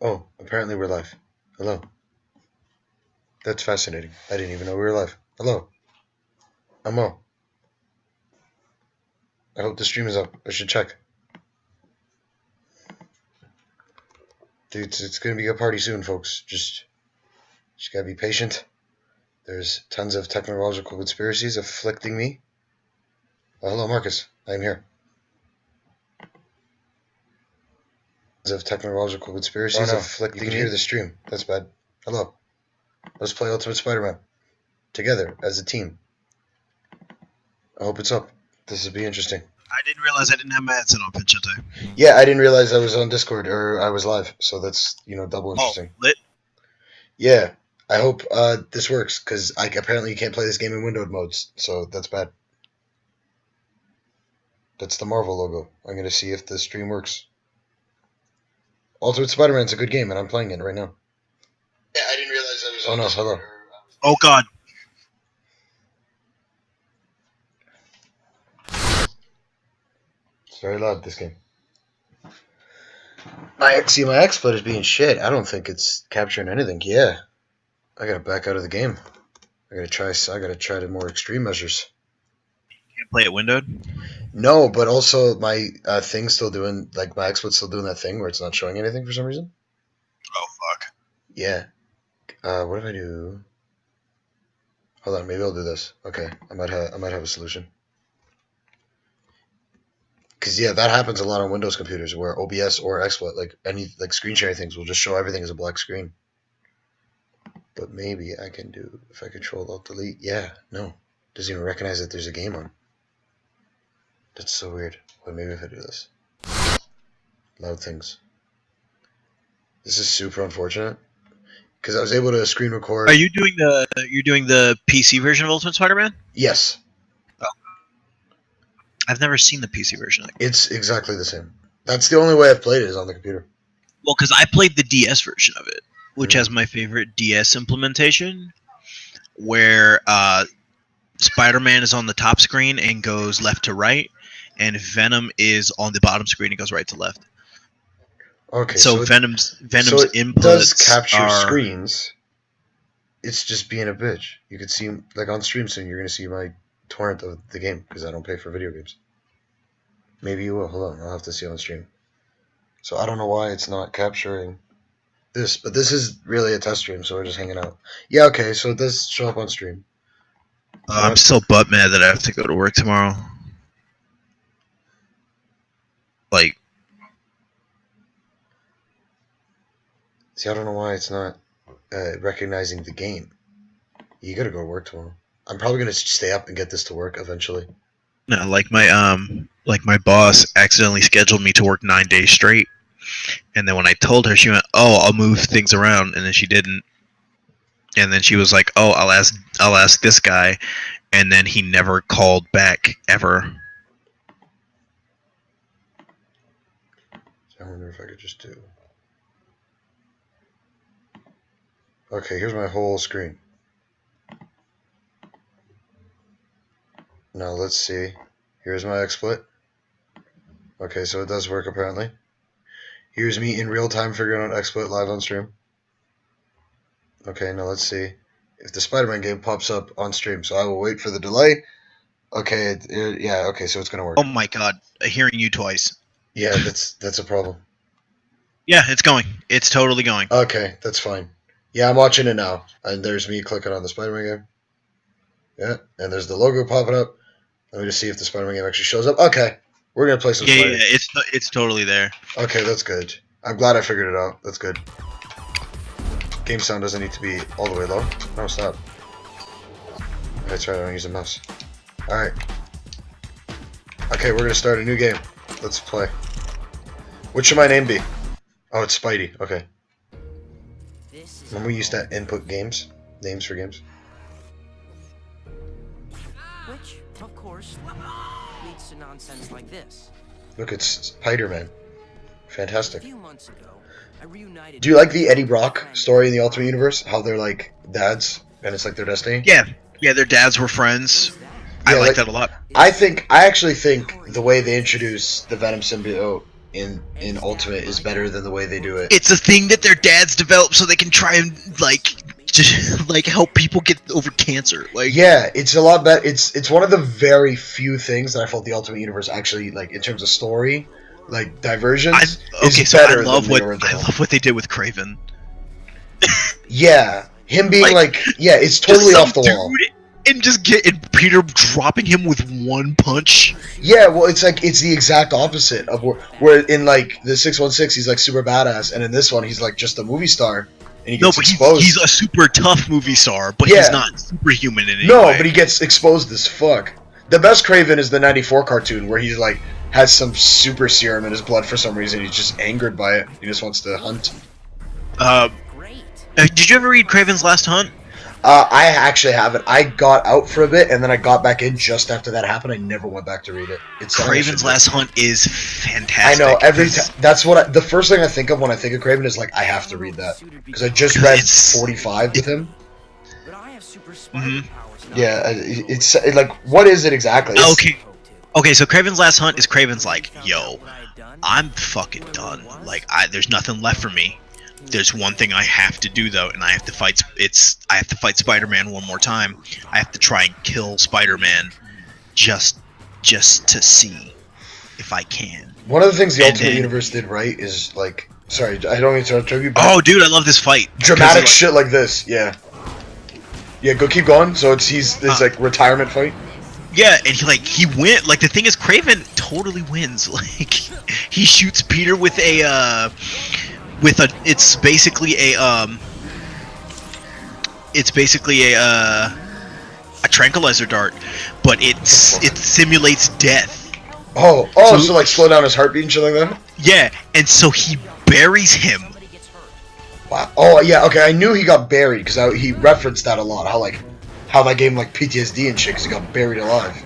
Oh, apparently we're live. Hello. That's fascinating. I didn't even know we were live. Hello. I'm well. I hope the stream is up. I should check. Dude, it's gonna be a party soon, folks. Just gotta be patient. There's tons of technological conspiracies afflicting me. Hello, Marcus. I'm here. Tons of technological conspiracies afflicting me. You can hear the stream. That's bad. Hello. Let's play Ultimate Spider-Man together as a team. I hope it's up. This will be interesting. I didn't realize I didn't have my headset on, Pinchete. Yeah, I didn't realize I was on Discord or I was live, so that's, double interesting. Oh, lit? Yeah, I hope this works, because apparently you can't play this game in windowed modes, so that's bad. That's the Marvel logo. I'm going to see if the stream works. Ultimate Spider-Man's a good game, and I'm playing it right now. Yeah, I didn't realize I was on Discord. Hello. Oh, God. It's very loud, this game. My XSplit is being shit. I don't think it's capturing anything. Yeah. I gotta back out of the game. I gotta try the more extreme measures. You can't play it windowed? No, but also my thing's still doing, my XSplit's still doing that thing where it's not showing anything for some reason. Oh, fuck. Yeah. What if I do? Hold on, maybe I'll do this. Okay, I might have a solution. Because, yeah, that happens a lot on Windows computers where OBS or XSplit, screen sharing things will just show everything as a black screen. But maybe I can do, if I Control-Alt-Delete, yeah, no. Doesn't even recognize that there's a game on. That's so weird. But maybe if I do this. Loud things. This is super unfortunate. Because I was able to screen record. Are you doing the PC version of Ultimate Spider-Man? Yes. Oh. I've never seen the PC version. It's exactly the same. That's the only way I've played it is on the computer. Well, because I played the DS version of it, which has my favorite DS implementation, where Spider-Man is on the top screen and goes left to right, and Venom is on the bottom screen and goes right to left. Okay, so Venom's inputs does capture screens. It's just being a bitch. You could see, on stream soon, you're going to see my torrent of the game, because I don't pay for video games. Maybe you will. Hold on, I'll have to see on stream. So I don't know why it's not capturing this, but this is really a test stream, so we're just hanging out. Yeah, okay, so it does show up on stream. I'm still butt mad that I have to go to work tomorrow. See, I don't know why it's not recognizing the game. You gotta go to work tomorrow. I'm probably gonna stay up and get this to work eventually. No, my boss accidentally scheduled me to work 9 days straight, and then when I told her, she went, "Oh, I'll move things around," and then she didn't. And then she was like, "Oh, I'll ask this guy," and then he never called back ever. I wonder if I could just do. Okay, here's my whole screen. Now let's see. Here's my XSplit. Okay, so it does work apparently. Here's me in real time figuring out XSplit live on stream. Okay, now let's see if the Spider-Man game pops up on stream. So I will wait for the delay. Okay, yeah, okay, so it's gonna work. Oh my god, hearing you twice. Yeah, that's a problem. Yeah, it's going. It's totally going. Okay, that's fine. Yeah, I'm watching it now. And there's me clicking on the Spider-Man game. Yeah, and there's the logo popping up. Let me just see if the Spider-Man game actually shows up. Okay, we're going to play some Spider-Man. Yeah, it's totally there. Okay, that's good. I'm glad I figured it out. That's good. Game sound doesn't need to be all the way low. No, stop. That's right, I don't use a mouse. Alright. Okay, we're going to start a new game. Let's play. What should my name be? Oh, it's Spidey. Okay. When we used to input names for games. Which, of course, leads to nonsense like this. Look, it's Spider-Man. Fantastic. A few months ago, I reunited. Do you like the Eddie Brock story in the Ultimate Universe? How they're like dads, and it's like their destiny? Yeah, their dads were friends. I like that a lot. I actually think the way they introduce the Venom symbiote in Ultimate is better than the way they do it. It's a thing that their dads developed so they can try and just like help people get over cancer. Like Yeah, it's a lot better. It's one of the very few things that I felt the Ultimate Universe actually like in terms of story, like diversions. I love what they did with Craven. Yeah, him being it's totally off the wall. And and Peter dropping him with one punch. Yeah, well, it's the exact opposite of where in like the 616 he's like super badass, and in this one he's like just a movie star, and he gets exposed. He's a super tough movie star, but he's not superhuman in any way. But he gets exposed as fuck. The best Craven is the '94 cartoon where he's like has some super serum in his blood for some reason. He's just angered by it. He just wants to hunt. Did you ever read Craven's Last Hunt? I actually haven't. I got out for a bit, and then I got back in just after that happened. I never went back to read it. Craven's Last Hunt is fantastic. I know. That's what the first thing I think of when I think of Craven is like, I have to read that. Because I just read 45 with him. Yeah, it's like, what is it exactly? Okay, so Craven's Last Hunt is Craven's like, yo, I'm fucking done. Like, there's nothing left for me. There's one thing I have to do though, and I have to fight. I have to fight Spider-Man one more time. I have to try and kill Spider-Man, just to see if I can. One of the things the Ultimate Universe did right is like, sorry, I don't mean to interrupt you. Oh, dude, I love this fight. Dramatic shit like this, yeah. Yeah, keep going. So it's like retirement fight. Yeah, and he went. Like the thing is, Craven totally wins. Like he shoots Peter with a. It's basically a tranquilizer dart, but it simulates death. So like slow down his heartbeat and shit like that. Yeah, and so he buries him. Wow. Oh yeah. Okay, I knew he got buried because he referenced that a lot. How that gave him like PTSD and shit because he got buried alive.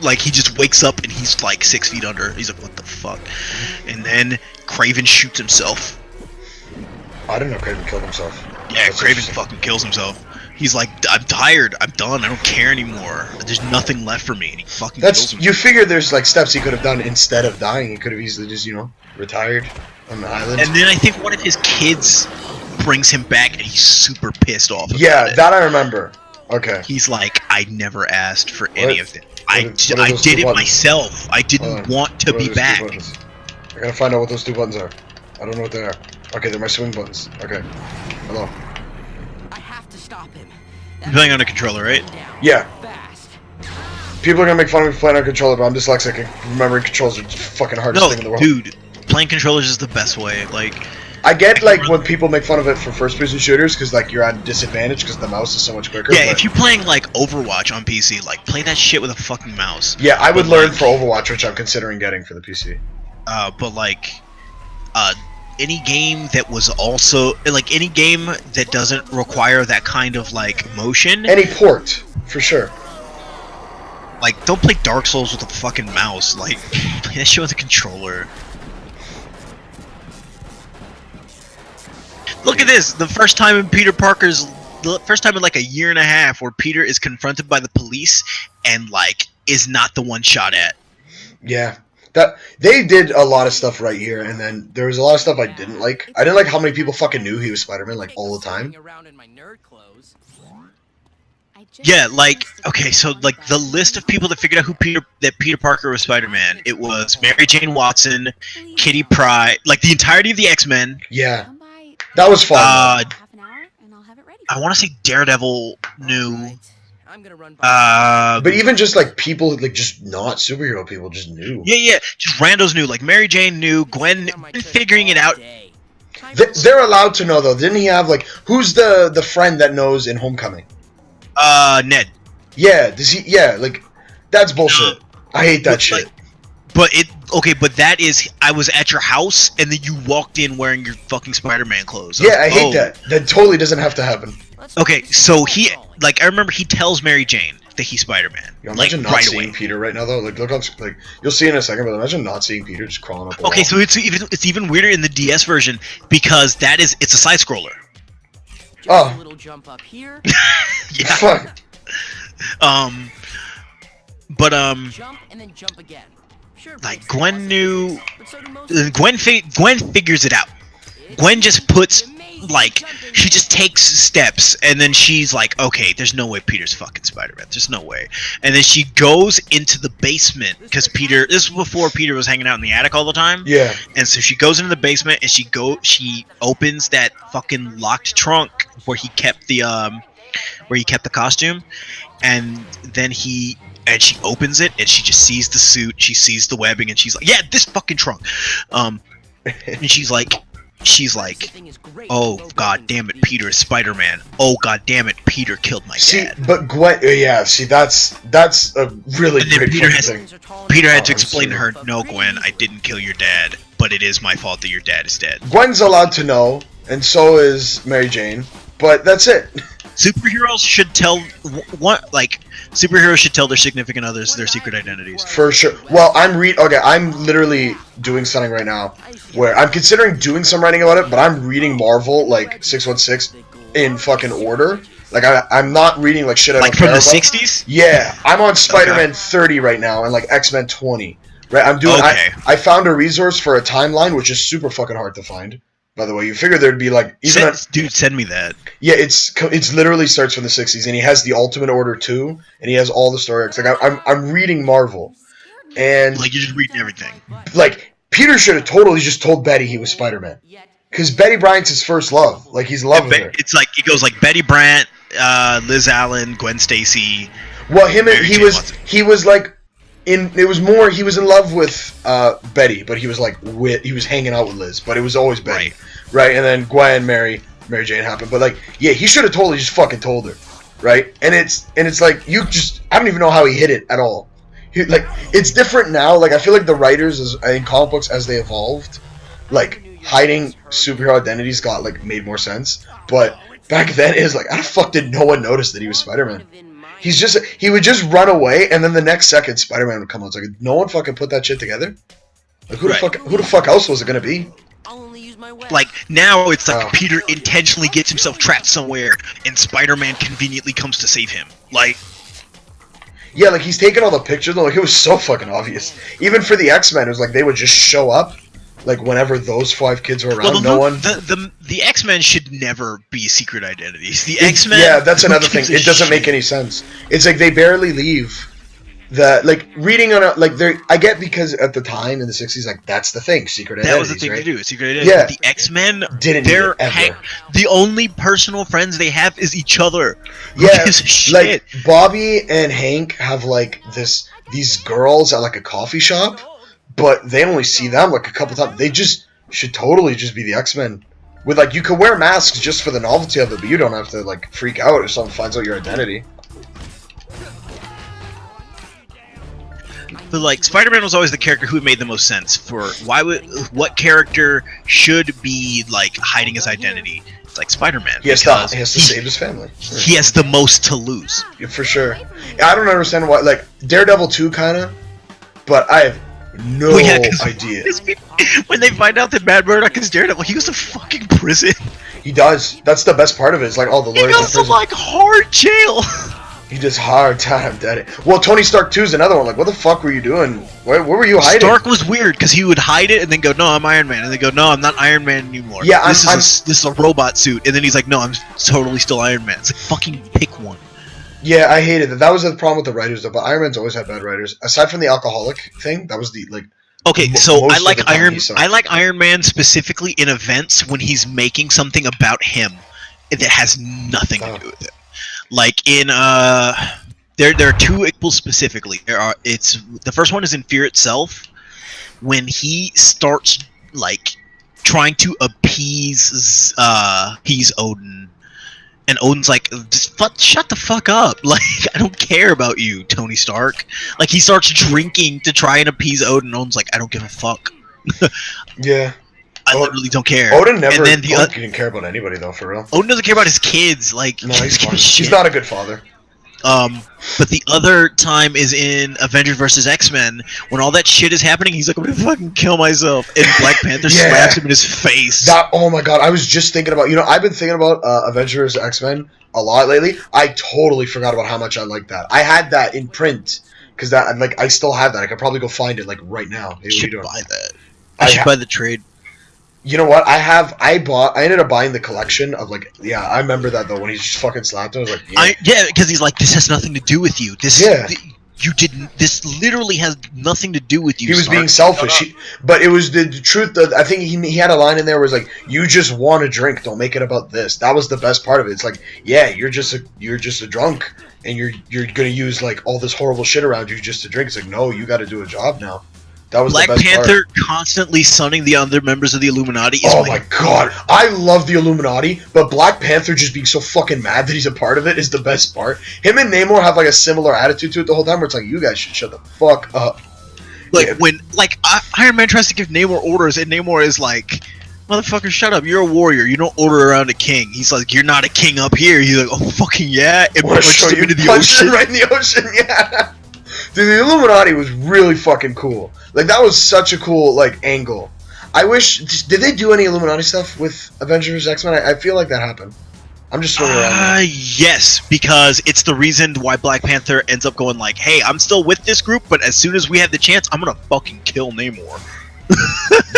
Like he just wakes up and he's like 6 feet under. He's like, what the fuck? And then Craven shoots himself. I didn't know Craven killed himself. Yeah, Craven fucking kills himself. He's like, I'm tired. I'm done. I don't care anymore. There's nothing left for me. And he fucking kills himself. You figure there's like steps he could have done instead of dying. He could have easily just, retired on the island. And then I think one of his kids brings him back and he's super pissed off about it. That I remember. Okay. He's like, I never asked for any of it. I did it myself. I didn't want to be back. I gotta find out what those two buttons are. I don't know what they are. Okay, they're my swing buttons. Okay. Hello. I have to stop him. You're playing on a controller, right? Yeah. People are gonna make fun of me playing on a controller, but I'm dyslexic and remembering controls are the fucking hardest thing in the world. Dude, playing controllers is the best way. Like, I get like when people make fun of it for first-person shooters because like you're at a disadvantage because the mouse is so much quicker. Yeah, if you're playing like Overwatch on PC, like play that shit with a fucking mouse. Yeah, I would learn for Overwatch, which I'm considering getting for the PC. But like, any game that was also like any game that doesn't require that kind of like motion. Any port, for sure. Like, don't play Dark Souls with a fucking mouse. Like, play that shit with a controller. Look at this! The first time in like a year and a half where Peter is confronted by the police and like is not the one shot at. Yeah. That they did a lot of stuff right here, and then there was a lot of stuff I didn't like. I didn't like how many people fucking knew he was Spider-Man, like, all the time. Yeah, like, okay, so, like, the list of people that figured out that Peter Parker was Spider-Man, it was Mary Jane Watson, Kitty Pryde, like, the entirety of the X-Men. Yeah. That was fun. I want to say Daredevil knew. But even just like people, like just not superhero people, just knew. Yeah, just randos knew. Like Mary Jane knew. Gwen figuring it out. They're allowed to know though. Didn't he have like who's the friend that knows in Homecoming? Ned. Yeah. Does he? Yeah. Like that's bullshit. I hate that shit. But that is I was at your house and then you walked in wearing your fucking Spider-Man clothes. Yeah, I hate that. That totally doesn't have to happen. Okay, so I remember he tells Mary Jane that he's Spider-Man. Yo, imagine not seeing Peter right now though. Like look, like you'll see in a second, but imagine not seeing Peter just crawling up. Okay, so it's even weirder in the DS version because it's a side scroller. Oh. A little jump up here. Yeah. Fuck. But Jump and then jump again. like Gwen knew. Gwen figures it out. Gwen just puts like she just takes steps, and then she's like, okay, there's no way Peter's fucking Spider-Man. There's no way. And then she goes into the basement because Peter. This was before Peter was hanging out in the attic all the time. Yeah. And so she goes into the basement and she opens that fucking locked trunk where he kept the costume, and then she opens it and she just sees the suit, she sees the webbing, and she's like, yeah, this fucking trunk. And she's like, oh god damn it, Peter is Spider-Man. Oh god damn it, Peter killed my dad. But Gwen, that's a really great thing. Peter had to explain to her, no, Gwen, I didn't kill your dad, but it is my fault that your dad is dead. Gwen's allowed to know, and so is Mary Jane, but that's it. Superheroes should tell superheroes should tell their significant others their secret identities. For sure. Well, I'm literally doing something right now where I'm considering doing some writing about it, but I'm reading Marvel like 616 in fucking order. Like I'm not reading like shit I don't care about. Like from the 60s? Yeah, I'm on Spider-Man 30 right now and like X-Men 20. Right, I'm doing. Okay. I found a resource for a timeline which is super fucking hard to find. By the way, you figure there'd be like dude, send me that. Yeah, it's literally starts from the 60s, and he has the Ultimate Order 2, and he has all the story arcs. Like I'm reading Marvel, and like you're just reading everything. Like Peter should have totally just told Betty he was Spider-Man, because Betty Bryant's his first love. Like he's in love with her. It's like it goes like Betty Brant, Liz Allen, Gwen Stacy. Well, he was like. It was more he was in love with Betty, but he was like he was hanging out with Liz, but it was always Betty, right? And then Gwen, Mary Jane happened, but like yeah, he should have totally just fucking told her, right? And it's like I don't even know how he hid it at all. Like it's different now. Like I feel like the writers in comic books as they evolved, like hiding superhero identities got like made more sense. But back then it was like how the fuck did no one notice that he was Spider-Man? He would just run away, and then the next second Spider-Man would come out. It's like no one fucking put that shit together. Like who the fuck else was it gonna be? Like now it's like Peter intentionally gets himself trapped somewhere, and Spider-Man conveniently comes to save him. Like yeah, like he's taking all the pictures. Like it was so fucking obvious. Even for the X-Men, it was like they would just show up. Like whenever those 5 kids were around, the X-Men should never be secret identities. The X-Men. Yeah, that's another thing. It doesn't make any sense. It's like they barely leave. Like reading on I get because at the time in the 60s, like that's the thing, secret identities. That was the thing right? to do, secret identities. Yeah. But the X-Men didn't ever. The only personal friends they have is each other. Yeah, like Bobby and Hank have like these girls at like a coffee shop. But they only see them like a couple times. They just should totally just be the X-Men. With like you could wear masks just for the novelty of it, but you don't have to like freak out if someone finds out your identity. But like Spider-Man was always the character who made the most sense for what character should be like hiding his identity. It's like Spider-Man. He has to save his family. He has the most to lose. Yeah, for sure. I don't understand why. Like Daredevil 2 kind of, but I have no idea. When they find out that Matt Murdock is Daredevil, he goes to fucking prison. He does. That's the best part of it. It's like all the lawyers. He goes to like hard jail. He does hard time, daddy. Well, Tony Stark 2 is another one. Like, what the fuck were you doing? Where were you hiding? Stark was weird because he would hide it and then go, "No, I'm Iron Man," and then go, "No, I'm not Iron Man anymore. Yeah, this is a robot suit," and then he's like, "No, I'm totally still Iron Man." It's like fucking pick one. Yeah, I hated that. That was the problem with the writers, though. But Iron Man's always had bad writers. Aside from the alcoholic thing, that was the like. Okay, so I like Iron Man specifically in events when he's making something about him that has nothing to do with it. Like in there are 2 equals specifically. The first one is in Fear Itself, when he starts like trying to appease Odin. And Odin's like, shut the fuck up. Like, I don't care about you, Tony Stark. Like, he starts drinking to try and appease Odin. Odin's like, I don't give a fuck. Yeah. I literally don't care. Odin didn't care about anybody, though, for real. Odin doesn't care about his kids. Like, no, he's not a good father. But the other time is in Avengers vs. X-Men, when all that shit is happening, he's like, I'm gonna fucking kill myself, and Black Panther slaps him in his face. Oh my god, I was just thinking about, I've been thinking about Avengers vs. X-Men a lot lately. I totally forgot about how much I liked that. I had that in print, because that like I still have that. I could probably go find it like right now. Hey, what are you should doing? buy that. I should buy the trade. You know what? I ended up buying the collection of like, yeah, I remember that though when he just fucking slapped him. I was like, yeah, because he's like, this has nothing to do with you. You didn't. This literally has nothing to do with you. He was being selfish, but it was the truth. That I think he had a line in there where it was like, "You just want a drink. Don't make it about this." That was the best part of it. It's like, yeah, you're just a drunk, and you're gonna use like all this horrible shit around you just to drink. It's like, no, you got to do a job now. That was Black the best Panther part. Constantly sunning the other members of the Illuminati. Oh my god, I love the Illuminati, but Black Panther just being so fucking mad that he's a part of it is the best part. Him and Namor have like a similar attitude to it the whole time, where it's like, you guys should shut the fuck up. Like when Iron Man tries to give Namor orders, and Namor is like, "Motherfucker, shut up! You're a warrior. You don't order around a king." He's like, "You're not a king up here." He's like, "Oh fucking yeah!" And punches him into the ocean. Right in the ocean, yeah. Dude, the Illuminati was really fucking cool. Like, that was such a cool, like, angle. I wish... Did they do any Illuminati stuff with Avengers X-Men? I feel like that happened. I'm just swinging around. Yes, because it's the reason why Black Panther ends up going like, hey, I'm still with this group, but as soon as we have the chance, I'm gonna fucking kill Namor.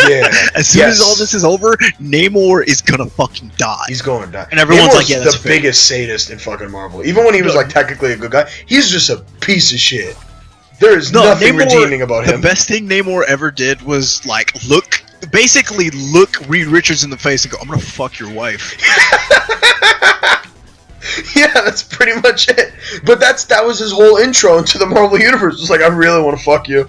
Yeah. As soon as all this is over, Namor is gonna fucking die. He's going to die. And everyone's Namor's like, yeah, that's the biggest sadist in fucking Marvel. Even when he was, like, technically a good guy, he's just a piece of shit. There is nothing redeeming about him. The best thing Namor ever did was, like, look Reed Richards in the face and go, I'm gonna fuck your wife. Yeah, that's pretty much it. But that was his whole intro into the Marvel Universe. It was like, I really want to fuck you.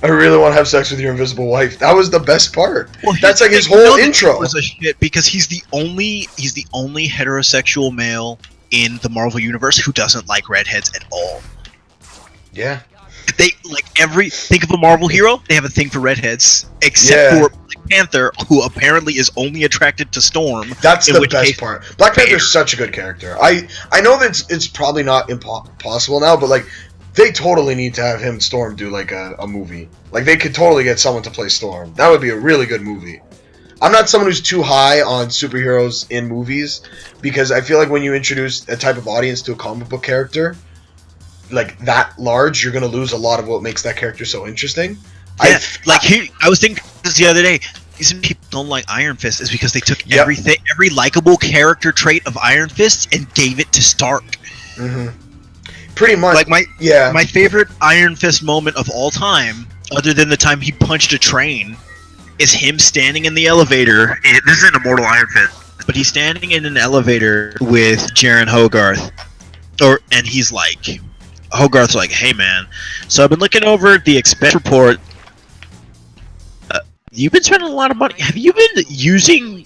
I really want to have sex with your invisible wife. That was the best part. Well, that's like his whole intro. Was a shit because he's the only heterosexual male in the Marvel Universe who doesn't like redheads at all. Yeah. They think of a Marvel hero, they have a thing for redheads, except for Black Panther, who apparently is only attracted to Storm. That's the best part. Black Panther is such a good character. I know that it's probably not impossible now, but like they totally need to have him and Storm do like a movie. Like they could totally get someone to play Storm. That would be a really good movie. I'm not someone who's too high on superheroes in movies because I feel like when you introduce a type of audience to a comic book character like that large, you're gonna lose a lot of what makes that character so interesting. Yeah, I was thinking this the other day. Reason people don't like Iron Fist is because they took every likable character trait of Iron Fist and gave it to Stark. Mm-hmm. Pretty much. Like my favorite Iron Fist moment of all time, other than the time he punched a train, is him standing in the elevator. This isn't Immortal Iron Fist, but he's standing in an elevator with Jaren Hogarth, and he's like. Hogarth's like, hey man, so I've been looking over the expense report. You've been spending a lot of money. Have you been using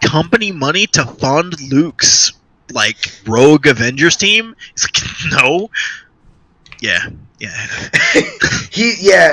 company money to fund Luke's like rogue Avengers team? He's like, no. Yeah.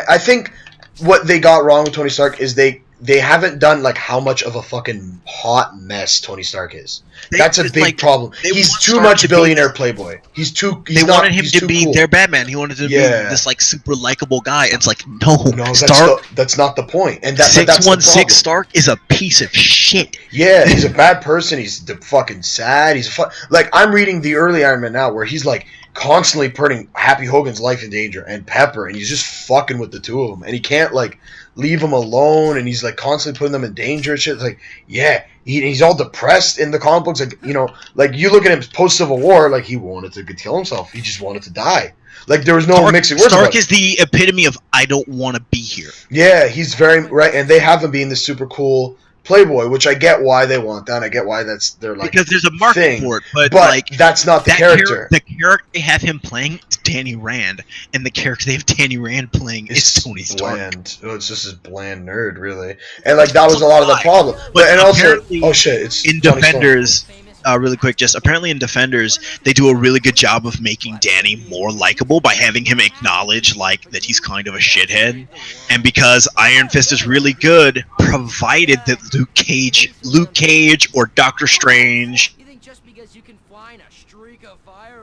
I think what they got wrong with Tony Stark is they haven't done like how much of a fucking hot mess Tony Stark is. That's a big problem. He's too much billionaire playboy. They wanted him to be their Batman. He wanted to be this like super likable guy. It's like no, Stark. That's not the point. And that's 616 Stark is a piece of shit. Yeah, he's a bad person. He's fucking sad. Like I'm reading the early Iron Man now, where he's like constantly putting Happy Hogan's life in danger and Pepper, and he's just fucking with the two of them, and he can't like leave them alone, and he's like constantly putting them in danger and shit. It's like, yeah, he's all depressed in the comic books. Like, you know, like you look at him post Civil War, like he wanted to kill himself. He just wanted to die. Like there was no mixing words. Stark is the epitome of I don't want to be here. Yeah, he's very right, and they have him being this super cool playboy, which I get why they want that. I get why that's their like because there's a market thing, for it, but like that's not the character. The character they have him playing is Danny Rand, and the character they have Danny Rand playing is Tony Stark. Bland. Oh, it's just this bland nerd, really. And like that was a lot of the problem. But and also, oh shit, it's in Defenders. Really quick, just apparently in Defenders, they do a really good job of making Danny more likable by having him acknowledge like that he's kind of a shithead, and because Iron Fist is really good, provided that Luke Cage or Doctor Strange. You think just because you can fly in a streak of fire,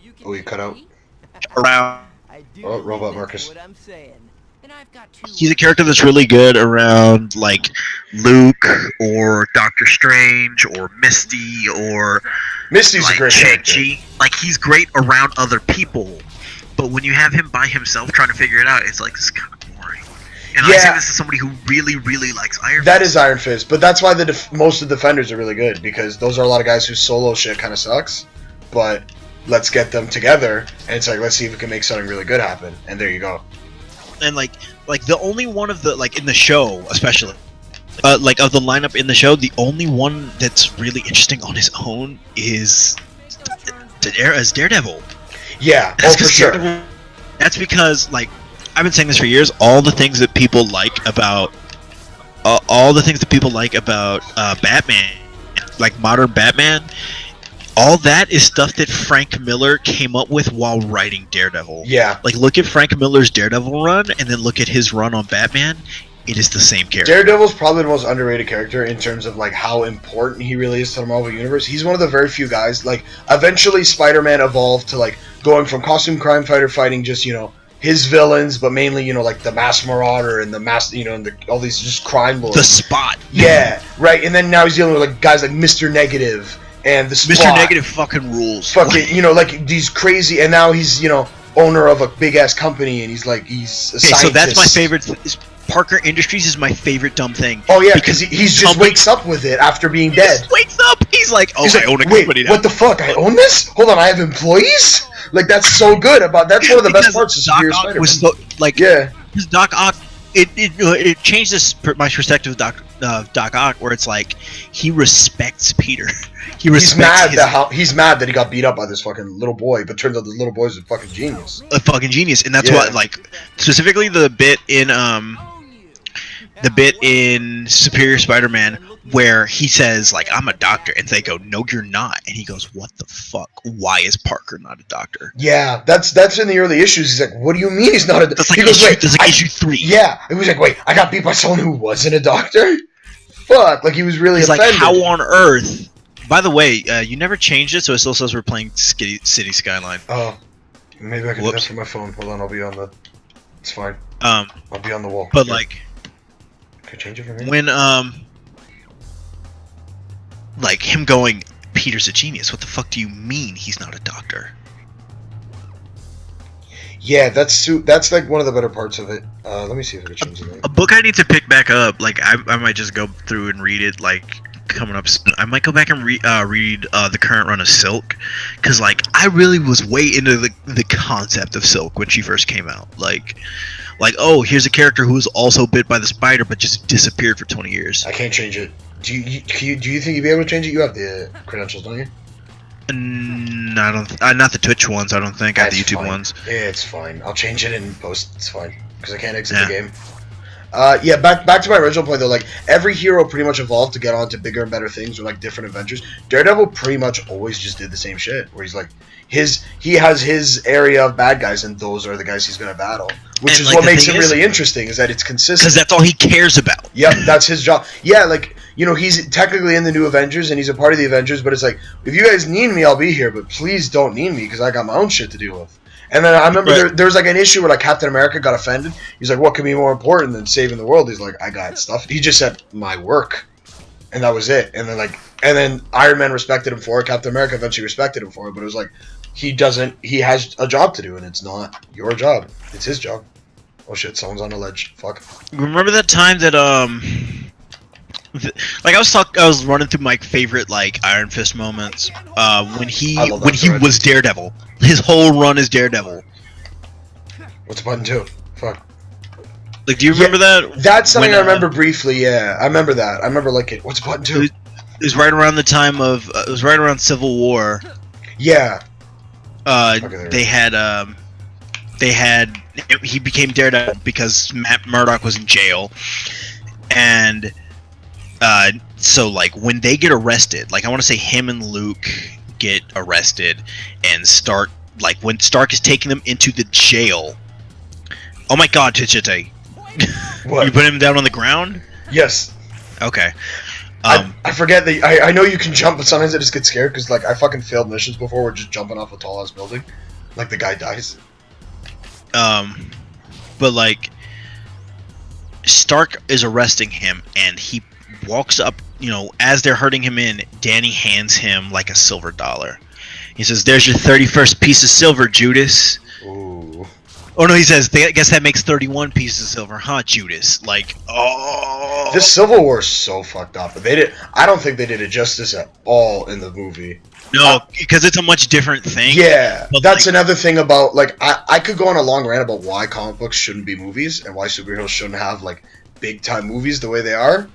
you can you cut out. Around. Oh, Robot Marcus. What I'm saying. And I've got he's a character that's really good around like Luke or Doctor Strange or Misty or Misty's like a great Shang-Chi. Like he's great around other people, But when you have him by himself trying to figure it out, it's like, this is kind of boring. And I say this as somebody who really, really likes Iron Fist. That is Iron Fist, but that's why most of the Defenders are really good, because those are a lot of guys whose solo shit kind of sucks, but let's get them together, and it's like, let's see if we can make something really good happen, and there you go. And like the only one of the, like, in the show, especially, like, of the lineup in the show, the only one that's really interesting on his own is Daredevil. Yeah, That's for sure. That's because, like, I've been saying this for years. All the things that people like about, Batman, like modern Batman, all that is stuff that Frank Miller came up with while writing Daredevil. Yeah. Like, look at Frank Miller's Daredevil run, and then look at his run on Batman. It is the same character. Daredevil's probably the most underrated character in terms of, like, how important he really is to the Marvel Universe. He's one of the very few guys, like, eventually Spider-Man evolved to, like, going from costume crime fighter fighting just, you know, his villains, but mainly, you know, like the Mass Marauder and the Mass, you know, and all these just crime lords. The Spot. Yeah, right. And then now he's dealing with, like, guys like Mr. Negative and the Spot. Mr. Negative fucking rules. Fucking, you know, like, these crazy, and now he's, you know, owner of a big-ass company, and he's, like, he's a scientist. So that's my favorite. Parker Industries is my favorite dumb thing. Oh yeah, because he just wakes up with it after being dead. Just wakes up. He's like, oh, I own a company now. What the fuck? I own this? Hold on, I have employees? Like, that's so good. That's one of the best parts of Superior Spider-Man. Was so, like, yeah. Because Doc Ock, it changed my perspective of Doc Ock, where it's like, he respects Peter. He's mad that he got beat up by this fucking little boy, but turns out this little boy's a fucking genius. A fucking genius, and that's what, like, specifically the bit in Superior Spider-Man where he says, like, I'm a doctor, and they go, no, you're not, and he goes, what the fuck? Why is Parker not a doctor? Yeah, that's in the early issues. He's like, what do you mean he's not a doctor? That's like issue 3. Yeah, it was like, wait, I got beat by someone who wasn't a doctor? Fuck, like, he was really offended. Like, how on earth? By the way, you never changed it, so it still says we're playing City Skyline. Oh, maybe I can do that from my phone. Hold on, I'll be on the... It's fine. I'll be on the wall. But, like... Can I change it from here? When, like, him going, Peter's a genius. What the fuck do you mean he's not a doctor? Yeah, that's like one of the better parts of it. Let me see if I can change it. A book I need to pick back up. Like, I might just go through and read it. Like, coming up soon. I might go back and read the current run of Silk, because, like, I really was way into the concept of Silk when she first came out. Like, oh, here's a character who was also bit by the spider but just disappeared for 20 years. I can't change it. Do you think you'd be able to change it? You have the credentials, don't you? No, I don't. Not the Twitch ones. I don't think. I have the YouTube ones. Yeah, it's fine. I'll change it in post. It's fine because I can't exit the game. Yeah, back to my original point though. Like, every hero pretty much evolved to get on to bigger and better things or like different adventures. Daredevil pretty much always just did the same shit. Where he's like, he has his area of bad guys, and those are the guys he's gonna battle. Which is what makes it really interesting, is that it's consistent. Because that's all he cares about. Yep, that's his job. Yeah, like, you know, he's technically in the new Avengers, and he's a part of the Avengers, but it's like, if you guys need me, I'll be here, but please don't need me, because I got my own shit to deal with. And then I remember there was like an issue where like Captain America got offended. He's like, what could be more important than saving the world? He's like, I got stuff. He just said, my work. And that was it. And then Iron Man respected him for it. Captain America eventually respected him for it, but it was like, he has a job to do, and it's not your job. It's his job. Oh shit, someone's on a ledge. Fuck. Remember that time that like I was running through my favorite like Iron Fist moments when he was Daredevil. His whole run is Daredevil. What's button 2? Fuck. Like, do you remember that? That's something I remember briefly. Yeah, I remember that. I remember like what's button 2? It was right around the time of it was right around Civil War. Yeah. He became Daredevil because Matt Murdock was in jail, and so like when they get arrested, like I want to say him and Luke get arrested, and Stark, like when Stark is taking them into the jail. Oh my God, Tichite! What? You put him down on the ground? Yes. Okay. I forget that. I know you can jump, but sometimes I just get scared because like I fucking failed missions before. We're just jumping off a tall ass building, like the guy dies. But like Stark is arresting him, and he walks up. You know, as they're herding him in, Danny hands him like a silver dollar. He says, "There's your 31st piece of silver, Judas." Ooh. Oh no, he says, I guess that makes 31 pieces of silver, huh, Judas? Like, oh. This Civil War is so fucked up. But I don't think they did it justice at all in the movie. No, because it's a much different thing. Yeah, but that's another thing about, like, I could go on a long rant about why comic books shouldn't be movies and why superheroes shouldn't have, like, big-time movies the way they are.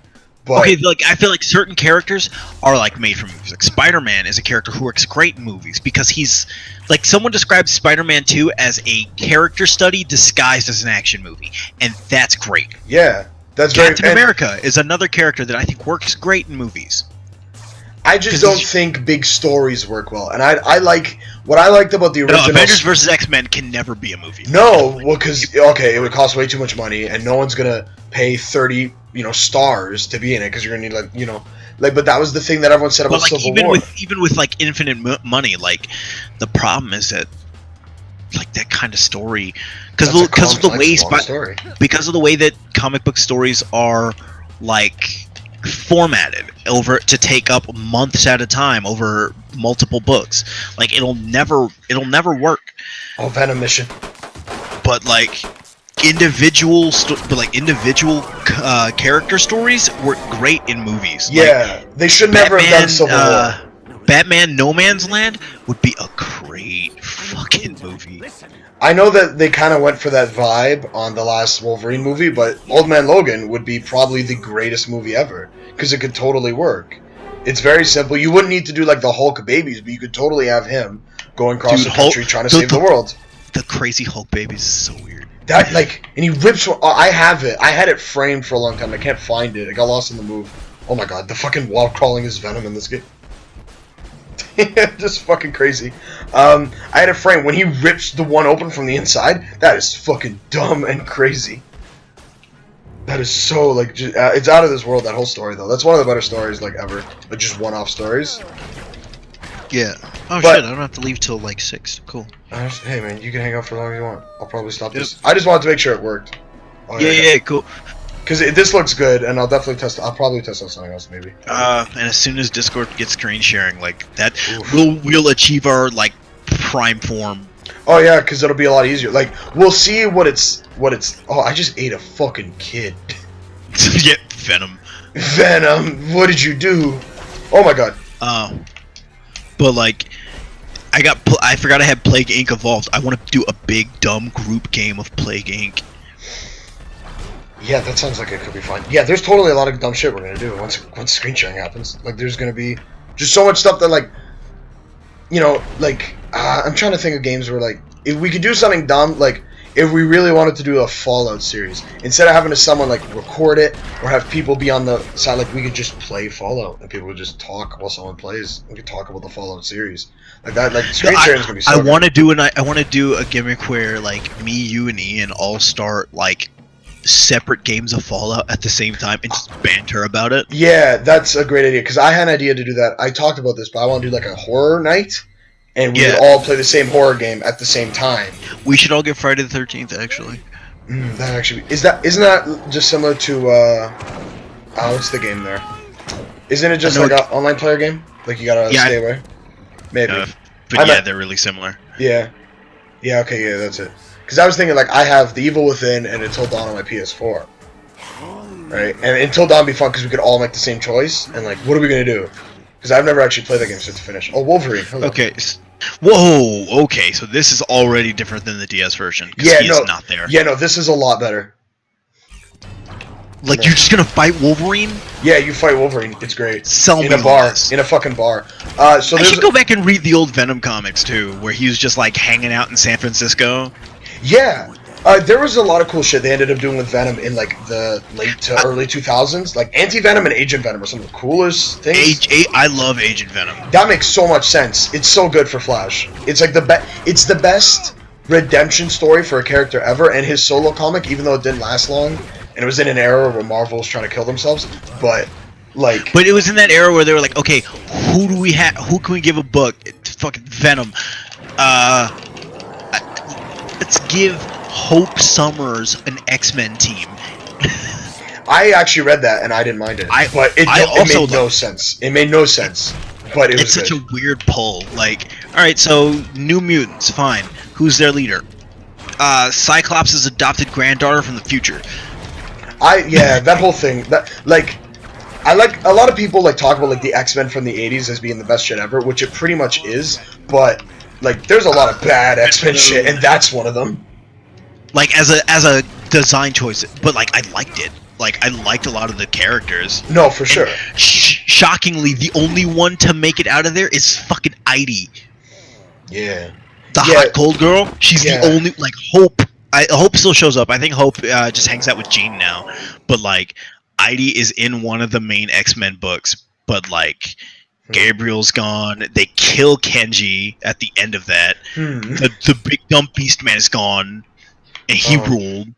But okay, like, I feel like certain characters are, like, made for movies. Like, Spider-Man is a character who works great in movies because he's... Like, someone describes Spider-Man 2 as a character study disguised as an action movie, and that's great. yeah, that's Captain America is another character that I think works great in movies. I just don't think big stories work well, and I like what I liked about the original. No, Avengers vs. X-Men can never be a movie. No, well, because okay, it would cost way too much money, and no one's gonna pay 30, stars to be in it because you're gonna need but that was the thing that everyone said about Civil War. Even with like infinite money, like the problem is that like that kind of story because of the way that comic book stories are like formatted over to take up months at a time over multiple books. Like it'll never work. Oh, Venom mission. But like individual character stories work great in movies. Yeah, they should never have done Civil War. Batman No Man's Land would be a great fucking movie. I know that they kind of went for that vibe on the last Wolverine movie, but Old Man Logan would be probably the greatest movie ever because it could totally work. It's very simple. You wouldn't need to do like the Hulk babies, but you could totally have him going across the country trying to save the world. The crazy Hulk babies is so weird. That and he rips. I have it. I had it framed for a long time. I can't find it. I got lost in the move. Oh my god, the fucking wall crawling is Venom in this game. Just fucking crazy. I had a frame when he rips the one open from the inside. That is fucking dumb and crazy. That is so it's out of this world. That whole story though. That's one of the better stories like ever. Like just one-off stories. Yeah. Oh shit! I don't have to leave till like 6. Cool. Hey man, you can hang out for as long as you want. I'll probably stop this. I just wanted to make sure it worked. Oh, yeah, cool. Because this looks good, and I'll definitely test. I'll probably test on something else, maybe. And as soon as Discord gets screen sharing, like that, we'll achieve our like prime form. Oh yeah, because it'll be a lot easier. Like we'll see what it's. Oh, I just ate a fucking kid. Yeah, Venom. Venom, what did you do? Oh my god. But like, I forgot I had Plague Inc. evolved. I want to do a big dumb group game of Plague Inc. Yeah, that sounds like it could be fun. Yeah, there's totally a lot of dumb shit we're gonna do once screen sharing happens. Like, there's gonna be just so much stuff that, like, I'm trying to think of games where, like, if we could do something dumb, like, if we really wanted to do a Fallout series, instead of having someone, like, record it or have people be on the side, like, we could just play Fallout and people would just talk while someone plays. We could talk about the Fallout series. Like, that, like, screen sharing is gonna be so I want to do a gimmick where, like, me, you, and Ian all start, like, separate games of Fallout at the same time and just banter about it. Yeah, that's a great idea because I had an idea to do that. I talked about this, but I want to do like a horror night, and we would all play the same horror game at the same time. We should all get Friday the 13th, actually. That actually isn't that just similar to what's the game there? Isn't it just like an online player game? Like you gotta stay away. Maybe. But yeah, they're really similar. Yeah. Yeah. Okay. Yeah, that's it. Because I was thinking, like, I have The Evil Within and Until Dawn on my PS4. Right? And Until Dawn would be fun because we could all make the same choice. And, like, what are we going to do? Because I've never actually played that game start to finish. Oh, Wolverine. Hello. Okay. Whoa. Okay, so this is already different than the DS version. Yeah, he is not there. Yeah, no, this is a lot better. Like, you're just going to fight Wolverine? Yeah, you fight Wolverine. It's great. In a bar. In a fucking bar. I should go back and read the old Venom comics, too, where he was just, like, hanging out in San Francisco. Yeah, there was a lot of cool shit they ended up doing with Venom in like the late to early 2000s. Like Anti-Venom and Agent Venom are some of the coolest things. I love Agent Venom. That makes so much sense. It's so good for Flash. It's like it's the best redemption story for a character ever. And his solo comic, even though it didn't last long, and it was in an era where Marvel was trying to kill themselves, but it was in that era where they were like, okay, who can we give a book? It's fucking Venom. Let's give Hope Summers an X-Men team. I actually read that and I didn't mind it. But it made no sense. It made no sense. But it was such a weird pull. Like, alright, so New Mutants, fine. Who's their leader? Cyclops' adopted granddaughter from the future. That whole thing. That like, I like a lot of people like talk about like the X-Men from the '80s as being the best shit ever, which it pretty much is. But like, there's a lot of bad X-Men shit, and that's one of them. Like as a design choice, but like I liked it. Like I liked a lot of the characters. No, for sure. Shockingly, the only one to make it out of there is fucking Idy. Yeah. The hot cold girl. She's the only like Hope. Hope still shows up. I think Hope just hangs out with Jean now. But like Idy is in one of the main X-Men books. But like Gabriel's gone. They kill Kenji at the end of that. The big dumb beast man is gone, and he ruled.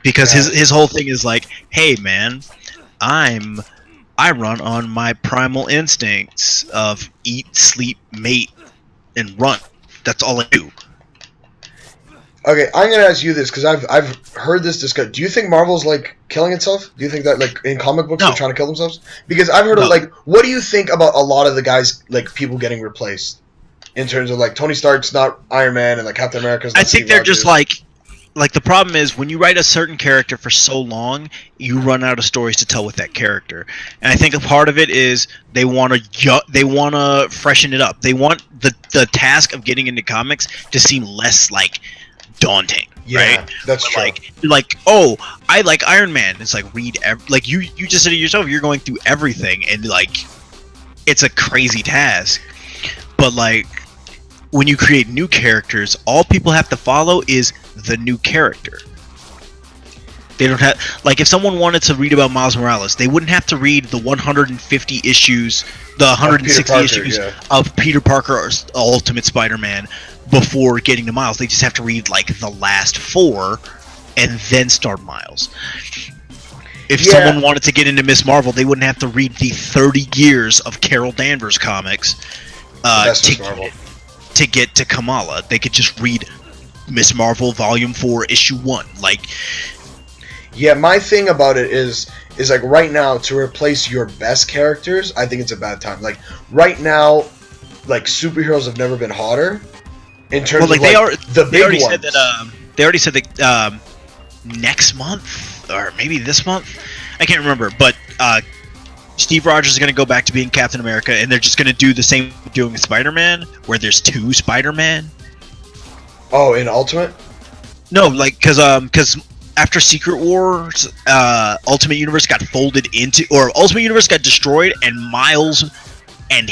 Because his whole thing is like, hey man, I run on my primal instincts of eat, sleep, mate, and run. That's all I do. Okay, I'm gonna ask you this because I've heard this discussed. Do you think Marvel's like killing itself? Do you think that like in comic books they're trying to kill themselves? Because I've heard of like, what do you think about a lot of the guys like people getting replaced in terms of like Tony Stark's not Iron Man and like Captain America's not I think Steve they're Rogers. just like the problem is when you write a certain character for so long, you run out of stories to tell with that character. And I think a part of it is they want to freshen it up. They want the task of getting into comics to seem less like daunting, right? That's true. Like, oh, I like Iron Man. It's like read like you just said it yourself. You're going through everything, and like it's a crazy task. But like when you create new characters, all people have to follow is the new character. They don't have like if someone wanted to read about Miles Morales, they wouldn't have to read the 150 issues, the 160 issues of Peter Parker's Ultimate Spider-Man before getting to Miles. They just have to read like the last 4 and then start Miles. If someone wanted to get into Miss Marvel, they wouldn't have to read the 30 years of Carol Danvers comics to get to Kamala. They could just read Miss Marvel Volume 4 Issue 1. Like, yeah, my thing about it is like right now to replace your best characters, I think it's a bad time. Like right now, like superheroes have never been hotter. In terms of like the big ones. They already said that next month or maybe this month, I can't remember. But Steve Rogers is going to go back to being Captain America, and they're just going to do the same doing with Spider-Man, where there's 2 Spider-Man. Oh, in Ultimate? No, like because after Secret Wars, Ultimate Universe got folded into, or Ultimate Universe got destroyed, and Miles and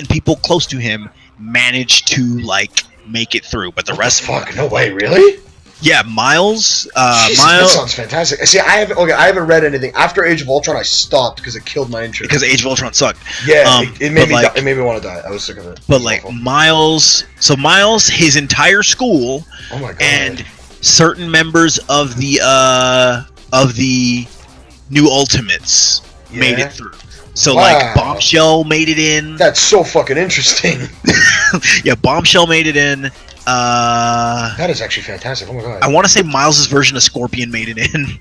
people close to him managed to like make it through, but the rest. Fuck, no way, really? Yeah, Miles. Jesus, that sounds fantastic. See, I haven't read anything after Age of Ultron. I stopped because it killed my interest. Because Age of Ultron sucked. Yeah, it made me want to die. I was sick of it. But like awful. Miles, his entire school, oh my God, and certain members of the New Ultimates made it through. So like Bombshell made it in. That's so fucking interesting. Yeah, Bombshell made it in. That is actually fantastic. Oh my God. I want to say Miles' version of Scorpion made it in.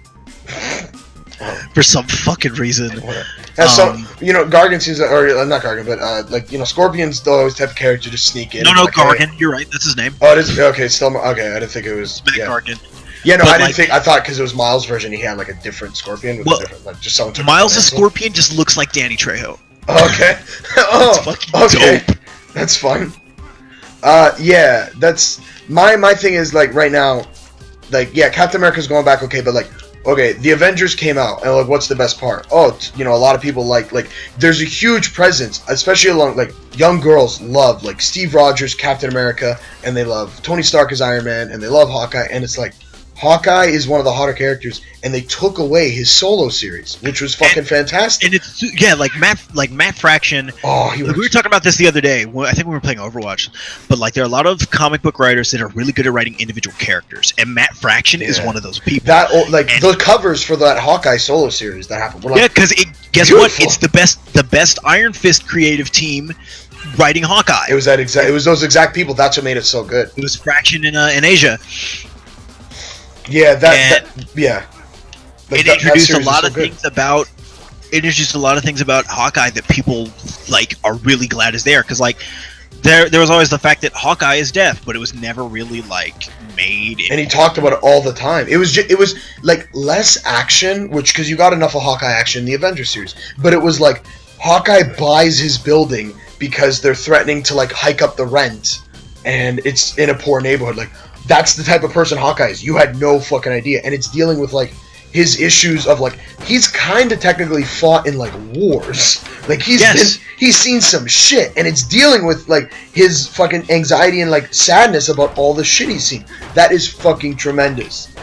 For some fucking reason. Gargan seems, or not Gargan, but Scorpion's the type of character to sneak in. No, Gargan. You're right. That's his name. Oh, it is. Okay, still okay. I didn't think it was. Gargan. Yeah, no, I thought because it was Miles' version, he had like a different Scorpion with a different, like just someone took Miles' Scorpion just looks like Danny Trejo. Okay. Dope. That's fun. Yeah, that's my thing is like right now, like Captain America's going back, okay, but like okay, the Avengers came out, and like what's the best part? Oh, a lot of people like there's a huge presence, especially along like young girls love like Steve Rogers, Captain America, and they love Tony Stark as Iron Man, and they love Hawkeye, and it's like Hawkeye is one of the hotter characters, and they took away his solo series, which was fucking fantastic. And it's Matt Fraction. Oh, we were talking about this the other day. I think we were playing Overwatch, but like there are a lot of comic book writers that are really good at writing individual characters, and Matt Fraction is one of those people. The covers for that Hawkeye solo series that happened. Because guess what? It's the best Iron Fist creative team writing Hawkeye. It was It was those exact people. That's what made it so good. It was Fraction in Asia. Yeah, yeah. It introduced a lot of things about. It introduced a lot of things about Hawkeye that people like are really glad is there, because like there was always the fact that Hawkeye is deaf, but it was never really like made. And he talked about it all the time. It was like less action, which because you got enough of Hawkeye action in the Avengers series, but it was like Hawkeye buys his building because they're threatening to like hike up the rent, and it's in a poor neighborhood. Like that's the type of person Hawkeye is. You had no fucking idea, and it's dealing with like his issues of like he's kind of technically fought in like wars. Like he's seen some shit, and it's dealing with like his fucking anxiety and like sadness about all the shit he's seen. That is fucking tremendous.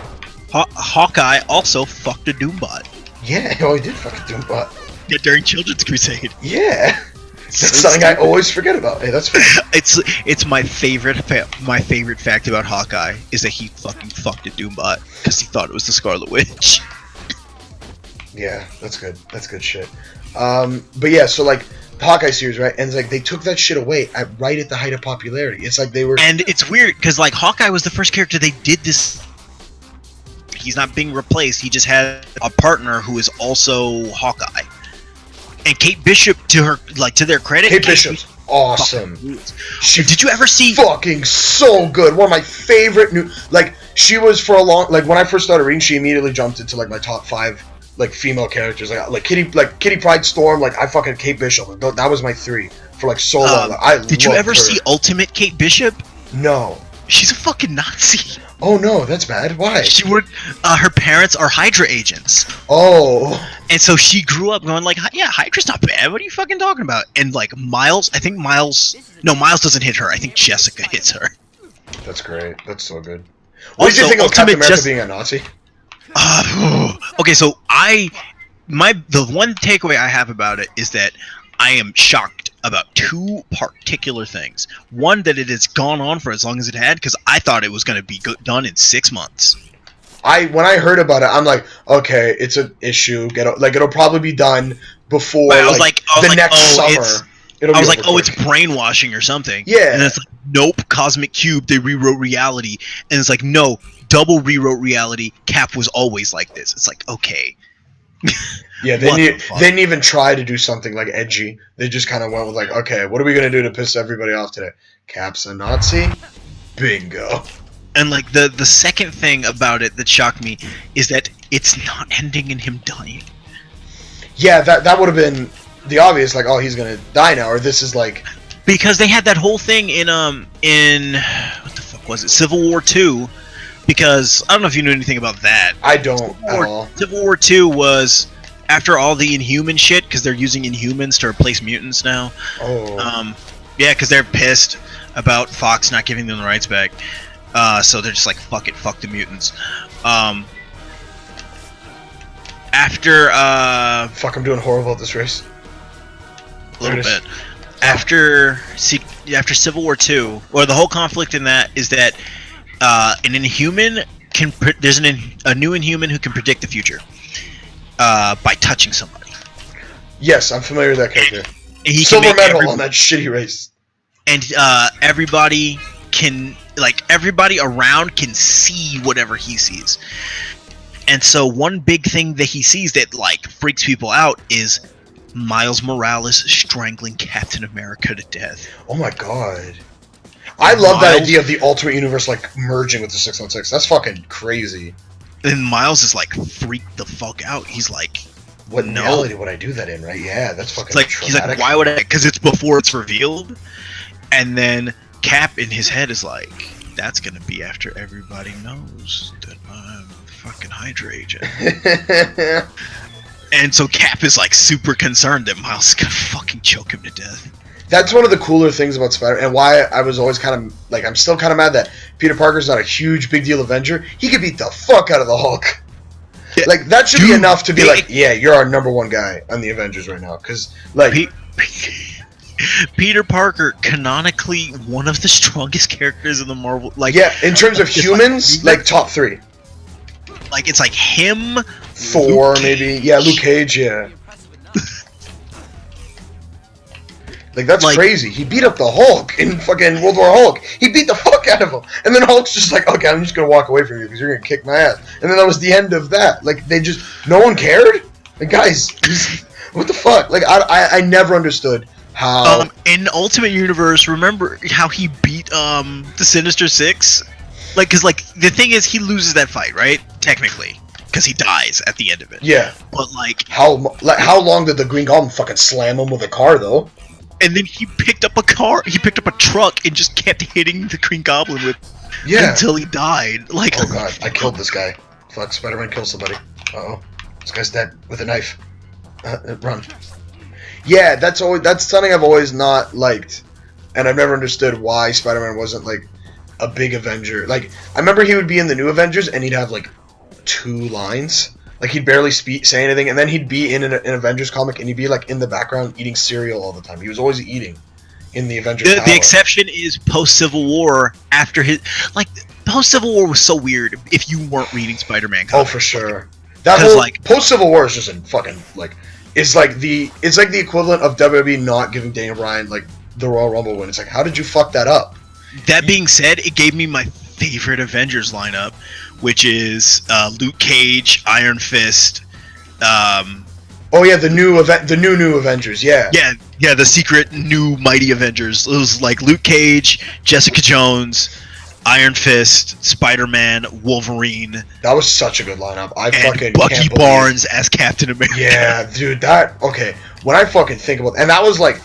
Hawkeye also fucked a Doombot. Yeah, oh, he did fuck a Doombot. Yeah, during Children's Crusade. Yeah, that's something I always forget about. Hey, that's funny. It's my favorite fact about Hawkeye is that he fucking fucked a Doombot because he thought it was the Scarlet Witch. Yeah, that's good. That's good shit. But yeah, so like the Hawkeye series, right? And it's like they took that shit away right at the height of popularity. It's like they were, and it's weird because like Hawkeye was the first character they did this. He's not being replaced. He just had a partner who is also Hawkeye. And Kate Bishop, to their credit, Kate Bishop's awesome. Did you ever see? Fucking so good. One of my favorite new. Like she was for a long. Like when I first started reading, she immediately jumped into like my top 5 like female characters. Like Kitty Pryde Storm. Like I fucking Kate Bishop. That was my 3 for like so long. Did you ever see Ultimate Kate Bishop? No. She's a fucking Nazi. Oh no, that's bad. Why? She worked. Her parents are Hydra agents. Oh. And so she grew up going like, yeah, Hydra's not bad. What are you fucking talking about? And like Miles doesn't hit her. I think Jessica hits her. That's great. That's so good. What did you think of Captain America being a Nazi? Okay, so the one takeaway I have about it is that I am shocked about 2 particular things. One, that it has gone on for as long as it had, because I thought it was going to be done in 6 months. When I heard about it, I'm like, okay, it's an issue. It'll probably be done before next summer. It's brainwashing or something. Yeah. And it's like, nope, Cosmic Cube, they rewrote reality. And it's like, no, double rewrote reality. Cap was always like this. It's like, okay. Yeah, they didn't even try to do something like edgy. They just kind of went with like, okay, what are we gonna do to piss everybody off today? Cap's a Nazi? Bingo. And like the second thing about it that shocked me is that it's not ending in him dying. Yeah, that would have been the obvious, like, oh, he's gonna die now, or this is like, because they had that whole thing in what the fuck was it, Civil War 2, because I don't know if you knew anything about that. I don't at all. Civil War 2 was after all the Inhuman shit, because they're using Inhumans to replace mutants now. Oh. Yeah, because they're pissed about Fox not giving them the rights back. So they're just like, fuck it, fuck the mutants. After Fuck, I'm doing horrible at this race. A little bit. After Civil War 2, or the whole conflict in that is that an Inhuman there's a new Inhuman who can predict the future by touching somebody. Yes, I'm familiar with that character. And he Silver medal on that shitty race. And everybody around can see whatever he sees. And so one big thing that he sees that like freaks people out is Miles Morales strangling Captain America to death. Oh my god. I love that idea of the Ultimate Universe like merging with the 616. That's fucking crazy. And Miles is like freaked the fuck out. He's like, what reality would I do that in, right? Yeah, that's fucking like traumatic. He's like, why would I? Because it's before it's revealed. And then Cap in his head is like, that's gonna be after everybody knows that I'm a fucking Hydra agent. And so Cap is like super concerned that Miles is gonna fucking choke him to death. That's one of the cooler things about Spider-Man, and why I was always kind of like, I'm still kind of mad that Peter Parker's not a huge big deal Avenger. He could beat the fuck out of the Hulk. Yeah, like that should be enough to be like, yeah, you're our #1 guy on the Avengers right now, because like Peter Parker, canonically one of the strongest characters in the Marvel. Like, yeah, in terms of humans, like top 3. Like it's like him, Thor, maybe. Yeah, Luke Cage. Yeah. Like, that's crazy. He beat up the Hulk in fucking World War Hulk. He beat the fuck out of him. And then Hulk's just like, okay, I'm just going to walk away from you because you're going to kick my ass. And then that was the end of that. Like, no one cared? Like, guys, what the fuck? Like, I never understood How? In Ultimate Universe, remember how he beat the Sinister Six? Like, cause like the thing is, he loses that fight, right? Technically, because he dies at the end of it. Yeah. But like, how long did the Green Goblin fucking slam him with a car though? and then he picked up a car, he picked up a truck, and just kept hitting the Green Goblin with until he died. Like, oh god, I killed this guy. Fuck, Spider-Man killed somebody. Uh-oh. This guy's dead with a knife. Run. Yeah, that's something I've always not liked. And I've never understood why Spider-Man wasn't, like, a big Avenger. Like, I remember he would be in the new Avengers, and he'd have, like, 2 lines. Like, he'd barely say anything, and then he'd be in an Avengers comic, and he'd be, like, in the background eating cereal all the time. He was always eating in the Avengers the exception is post-Civil War, after his... Like, post-Civil War was so weird if you weren't reading Spider-Man comics. Oh, for sure. That whole, like, post-Civil War is just a fucking, like... It's like the equivalent of WWE not giving Daniel Bryan, like, the Royal Rumble win. It's like, how did you fuck that up? That being said, it gave me my favorite Avengers lineup, which is Luke Cage, Iron Fist. Oh yeah, the new Avengers. Yeah. Yeah, the secret new mighty Avengers. It was like Luke Cage, Jessica Jones, Iron Fist, Spider-Man, Wolverine. That was such a good lineup. And Bucky Barnes as Captain America. Yeah, dude, okay. When I fucking think about, and that was like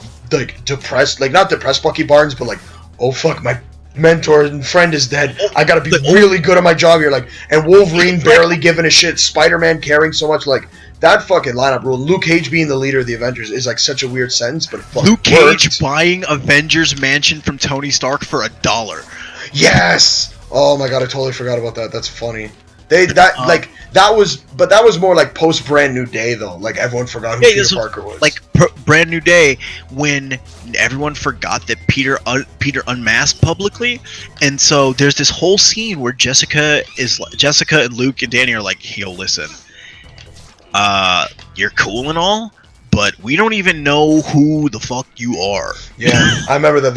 depressed, like not depressed Bucky Barnes, but like, oh fuck, my mentor and friend is dead. I gotta be really good at my job here. Like, and Wolverine barely giving a shit. Spider-Man caring so much. Like, that fucking lineup rule. Luke Cage being the leader of the Avengers is like such a weird sentence, but fuck. Luke Cage buying Avengers Mansion from Tony Stark for $1. Yes! Oh my god, I totally forgot about that. That's funny. That was more like post Brand New Day though. Like everyone forgot who Peter Parker was. Like Brand New Day, when everyone forgot that Peter unmasked publicly, and so there's this whole scene where Jessica and Luke and Danny are like, "Yo, listen, you're cool and all, but we don't even know who the fuck you are." Yeah, I remember that.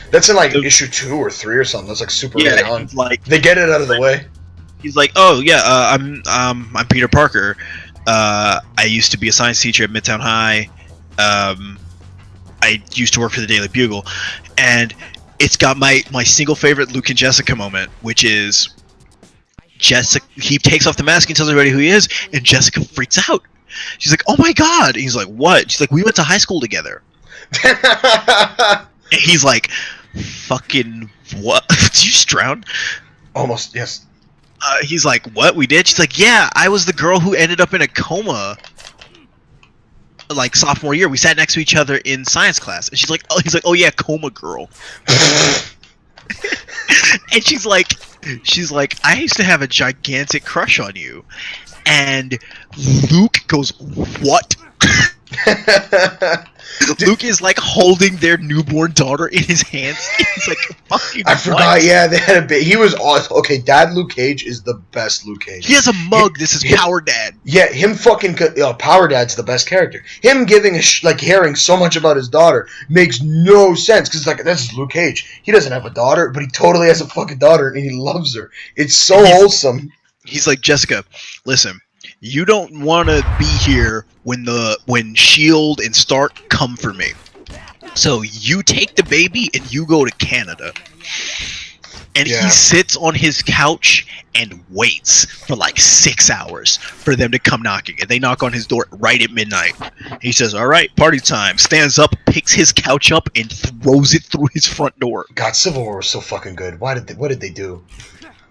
That's in like issue 2 or 3 or something. That's like super early on. Like, they get it out of the way. He's like, "Oh yeah, I'm Peter Parker. I used to be a science teacher at Midtown High. I used to work for the Daily Bugle," and it's got my single favorite Luke and Jessica moment, which is Jessica. He takes off the mask and tells everybody who he is, and Jessica freaks out. She's like, "Oh my god!" And he's like, "What?" She's like, "We went to high school together." And he's like, "Fucking what? Did you just drown?" Almost, yes. He's like, "What? We did?" She's like, "Yeah, I was the girl who ended up in a coma, like sophomore year. We sat next to each other in science class." And she's like, "Oh," he's like, "Oh yeah, coma girl." And she's like, "I used to have a gigantic crush on you." And Luke goes, "What?" Luke is like holding their newborn daughter in his hands. He's like, "Fucking I forgot." what? Yeah, they had a bit. He was awesome. Okay, Dad Luke Cage is the best Luke Cage. He has a mug. This is Power Dad. Yeah, him fucking Power Dad's the best character. Him giving caring so much about his daughter makes no sense because like this is Luke Cage. He doesn't have a daughter, but he totally has a fucking daughter and he loves her. It's so wholesome. He's like, "Jessica, listen. You don't want to be here when S.H.I.E.L.D. and Stark come for me. So you take the baby and you go to Canada." And he sits on his couch and waits for like 6 hours for them to come knocking. And they knock on his door right at midnight. He says, "All right, party time." Stands up, picks his couch up, and throws it through his front door. God, Civil War was so fucking good. What did they do?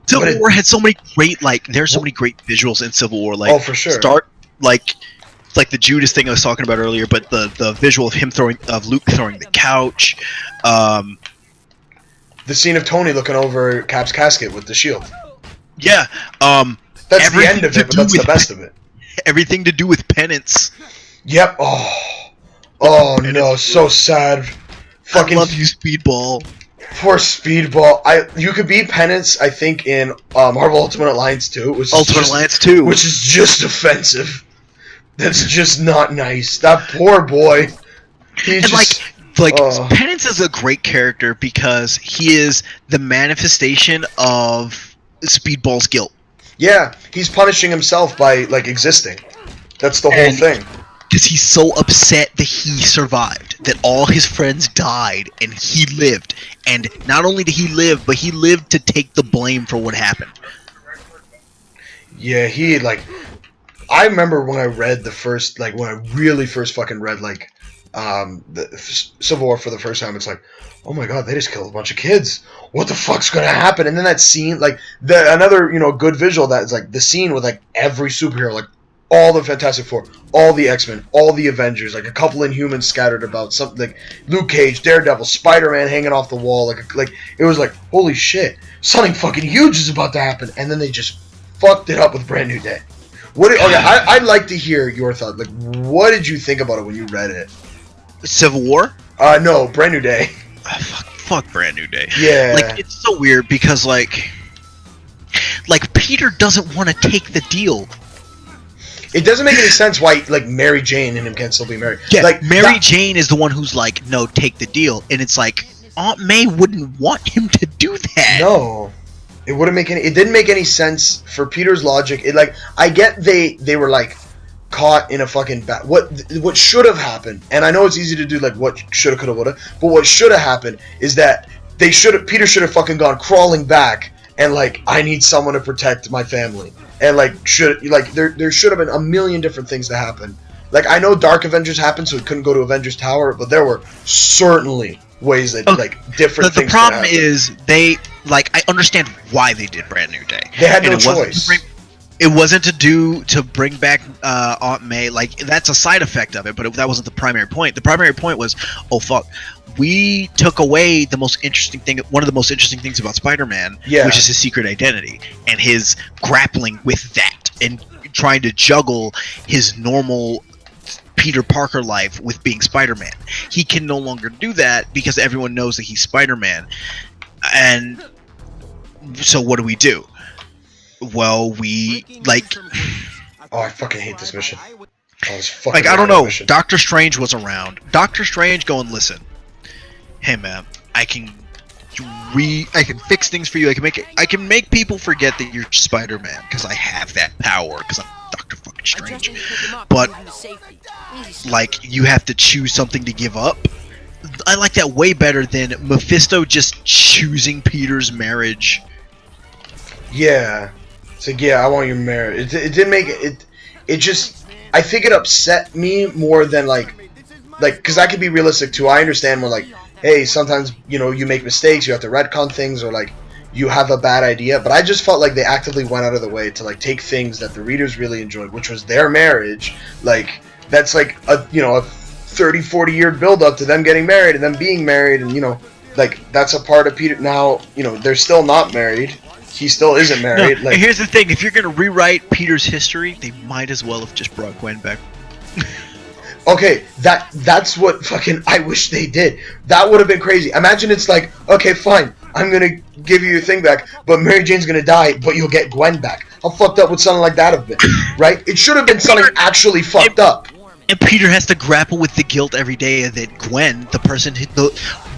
Civil War had so many great, there's so many great visuals in Civil War. Like, oh, for sure. Like the Judas thing I was talking about earlier, but the visual of Luke throwing the couch. The scene of Tony looking over Cap's casket with the shield. Yeah. That's the end of it, but that's the best of it. Everything to do with penance. Yep. Oh no, so sad. Fucking love you, Speedball. Poor Speedball. You could be Penance, I think, in Marvel Ultimate Alliance 2. Alliance 2. Which is just offensive. That's just not nice. That poor boy. Penance is a great character because he is the manifestation of Speedball's guilt. Yeah, he's punishing himself by, existing. That's the whole thing. Because he's so upset that he survived, that all his friends died and he lived. And not only did he live, but he lived to take the blame for what happened. Yeah, he like. I remember when I read the first, like when I really first fucking read like the Civil War for the first time. It's like, oh my god, they just killed a bunch of kids. What the fuck's gonna happen? And then that scene, like another good visual that is like the scene with like every superhero, like all the Fantastic Four, all the X-Men, all the Avengers, like a couple Inhumans scattered about, something like Luke Cage, Daredevil, Spider-Man hanging off the wall, like it was like, holy shit, something fucking huge is about to happen, and then they just fucked it up with Brand New Day. I'd like to hear your thoughts. Like, what did you think about it when you read it? Civil War? No, Brand New Day. Fuck Brand New Day. Yeah. Like, it's so weird because, like Peter doesn't want to take the deal. It doesn't make any sense why, like, Mary Jane and him can still be married. Yeah, like, Mary Jane is the one who's like, no, take the deal. And it's like, Aunt May wouldn't want him to do that. No. It didn't make any sense for Peter's logic. I get they were, like, caught in a fucking what should have happened, and I know it's easy to do, like, what shoulda, coulda, woulda, but what should have happened is that Peter should have fucking gone crawling back and, like, I need someone to protect my family. And, like, there should have been a million different things to happen. Like, I know Dark Avengers happened, so it couldn't go to Avengers Tower, but there were certainly ways that, like, different things. The problem is I understand why they did Brand New Day. They had no choice. It wasn't to bring back Aunt May. Like, that's a side effect of it, but that wasn't the primary point. The primary point was, oh fuck, we took away one of the most interesting things about Spider-Man, which is his secret identity and his grappling with that and trying to juggle his normal Peter Parker life with being Spider-Man. He can no longer do that because everyone knows that he's Spider-Man. And so what do? Well, we, like... Oh, I fucking hate this mission. I don't know. Mission. Doctor Strange was around. Doctor Strange going, listen, hey man, I can fix things for you. I can make people forget that you're Spider-Man because I have that power because I'm Doctor fucking Strange. But like, you have to choose something to give up. I like that way better than Mephisto just choosing Peter's marriage. Yeah. It's like, yeah, I want your marriage. It didn't make it. It just, I think it upset me more than like, because I could be realistic too. I understand more like, hey, sometimes, you make mistakes, you have to retcon things, or like, you have a bad idea. But I just felt like they actively went out of the way to like take things that the readers really enjoyed, which was their marriage. Like, that's like a 30-40 year build up to them getting married and them being married, and like, that's a part of Peter. Now, they're still not married. He still isn't married. No, here's the thing: if you're gonna rewrite Peter's history, they might as well have just brought Gwen back. Okay, that's what fucking I wish they did. That would have been crazy. Imagine it's like, okay, fine, I'm gonna give you your thing back, but Mary Jane's gonna die, but you'll get Gwen back. How fucked up would something like that have been? Right? It should have been something actually fucked up. And Peter has to grapple with the guilt every day that Gwen,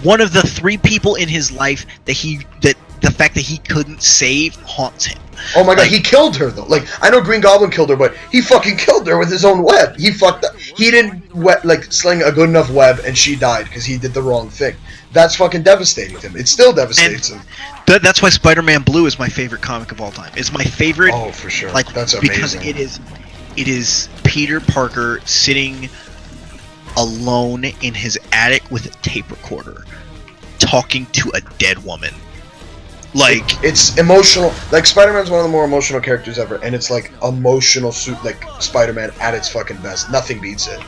one of the 3 people in his life that the fact that he couldn't save haunts him. Oh my god, he killed her though. Like, I know Green Goblin killed her, but he fucking killed her with his own web. He fucked up. He didn't sling a good enough web, and she died because he did the wrong thing. That's fucking devastating to him. It still devastates him. That's why Spider-Man Blue is my favorite comic of all time. It's my favorite. Oh, for sure. Like, that's amazing. Because it is Peter Parker sitting alone in his attic with a tape recorder, talking to a dead woman. Like, it's emotional. Like, Spider-Man's one of the more emotional characters ever, and it's like emotional suit, like Spider-Man at its fucking best. Nothing beats it.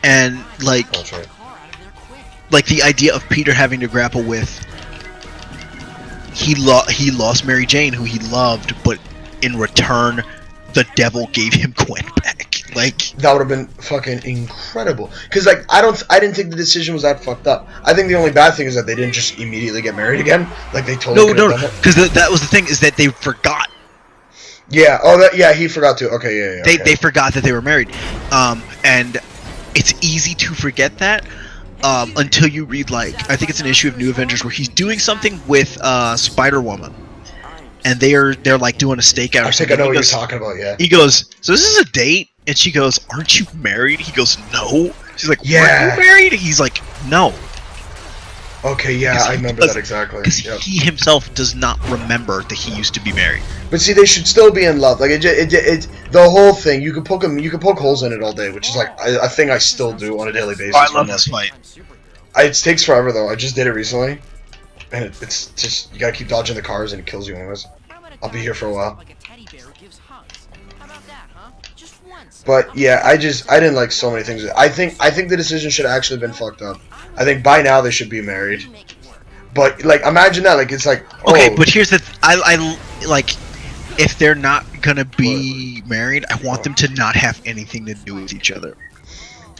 And like, that's right. Like the idea of Peter having to grapple with he lost Mary Jane, who he loved, but in return, the devil gave him Gwen back. Like, that would have been fucking incredible. Because like, I didn't think the decision was that fucked up. I think the only bad thing is that they didn't just immediately get married again. Like, they totally no, because that was the thing, is that they forgot. Yeah. Oh, he forgot to. Okay, yeah. They forgot that they were married, and it's easy to forget that. Until you read, like, I think it's an issue of New Avengers where he's doing something with Spider-Woman, and they're like doing a stakeout. I think I know what you're talking about. Yeah. He goes, "So this is a date?" And she goes, "Aren't you married?" He goes, "No." She's like, Yeah. "Weren't you married?" He's like, "No." Okay, yeah, I remember that exactly. Because Yep. he himself does not remember that he used to be married. But see, they should still be in love. Like it the whole thing. You can poke holes in it all day, which is like a thing I still do on a daily basis. Oh, I love this fight. It takes forever though. I just did it recently, and it's just you gotta keep dodging the cars and it kills you anyways. I'll be here for a while. But yeah, I didn't like so many things. I think the decision should have actually been fucked up. I think by now they should be married. But like, imagine that. Like, it's like Okay, but here's the I like if they're not gonna be married, I want them to not have anything to do with each other.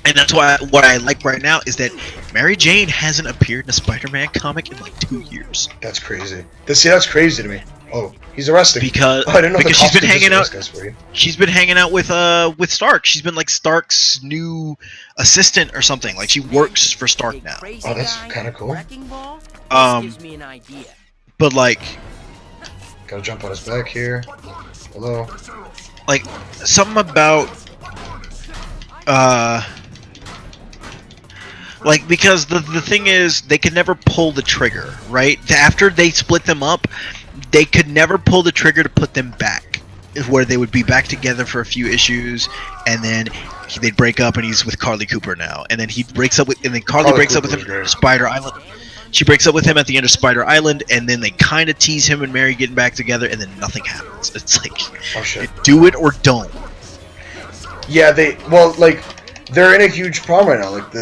And that's why what I like right now is that Mary Jane hasn't appeared in a Spider-Man comic in like 2 years. That's crazy. That's crazy to me. Oh, he's arrested. Because I didn't know because the she's cops been could just hanging out. arrest guys for you. She's been hanging out with Stark. She's been like Stark's new assistant or something. Like she works for Stark now. Oh, that's kind of cool. But like, Gotta jump on his back here. Hello. like something about like, because the thing is they could never pull the trigger, right? After they split them up, they could never pull the trigger to put them back, where they would be back together for a few issues, and then they'd break up, and he's with Carly Cooper now, and then he breaks up with, and then Carly breaks up with him at Spider Island. She breaks up with him at the end of Spider Island, and then they kind of tease him and Mary getting back together, and then nothing happens. It's like, Oh shit. do it or don't. Yeah, they're in a huge problem right now. Like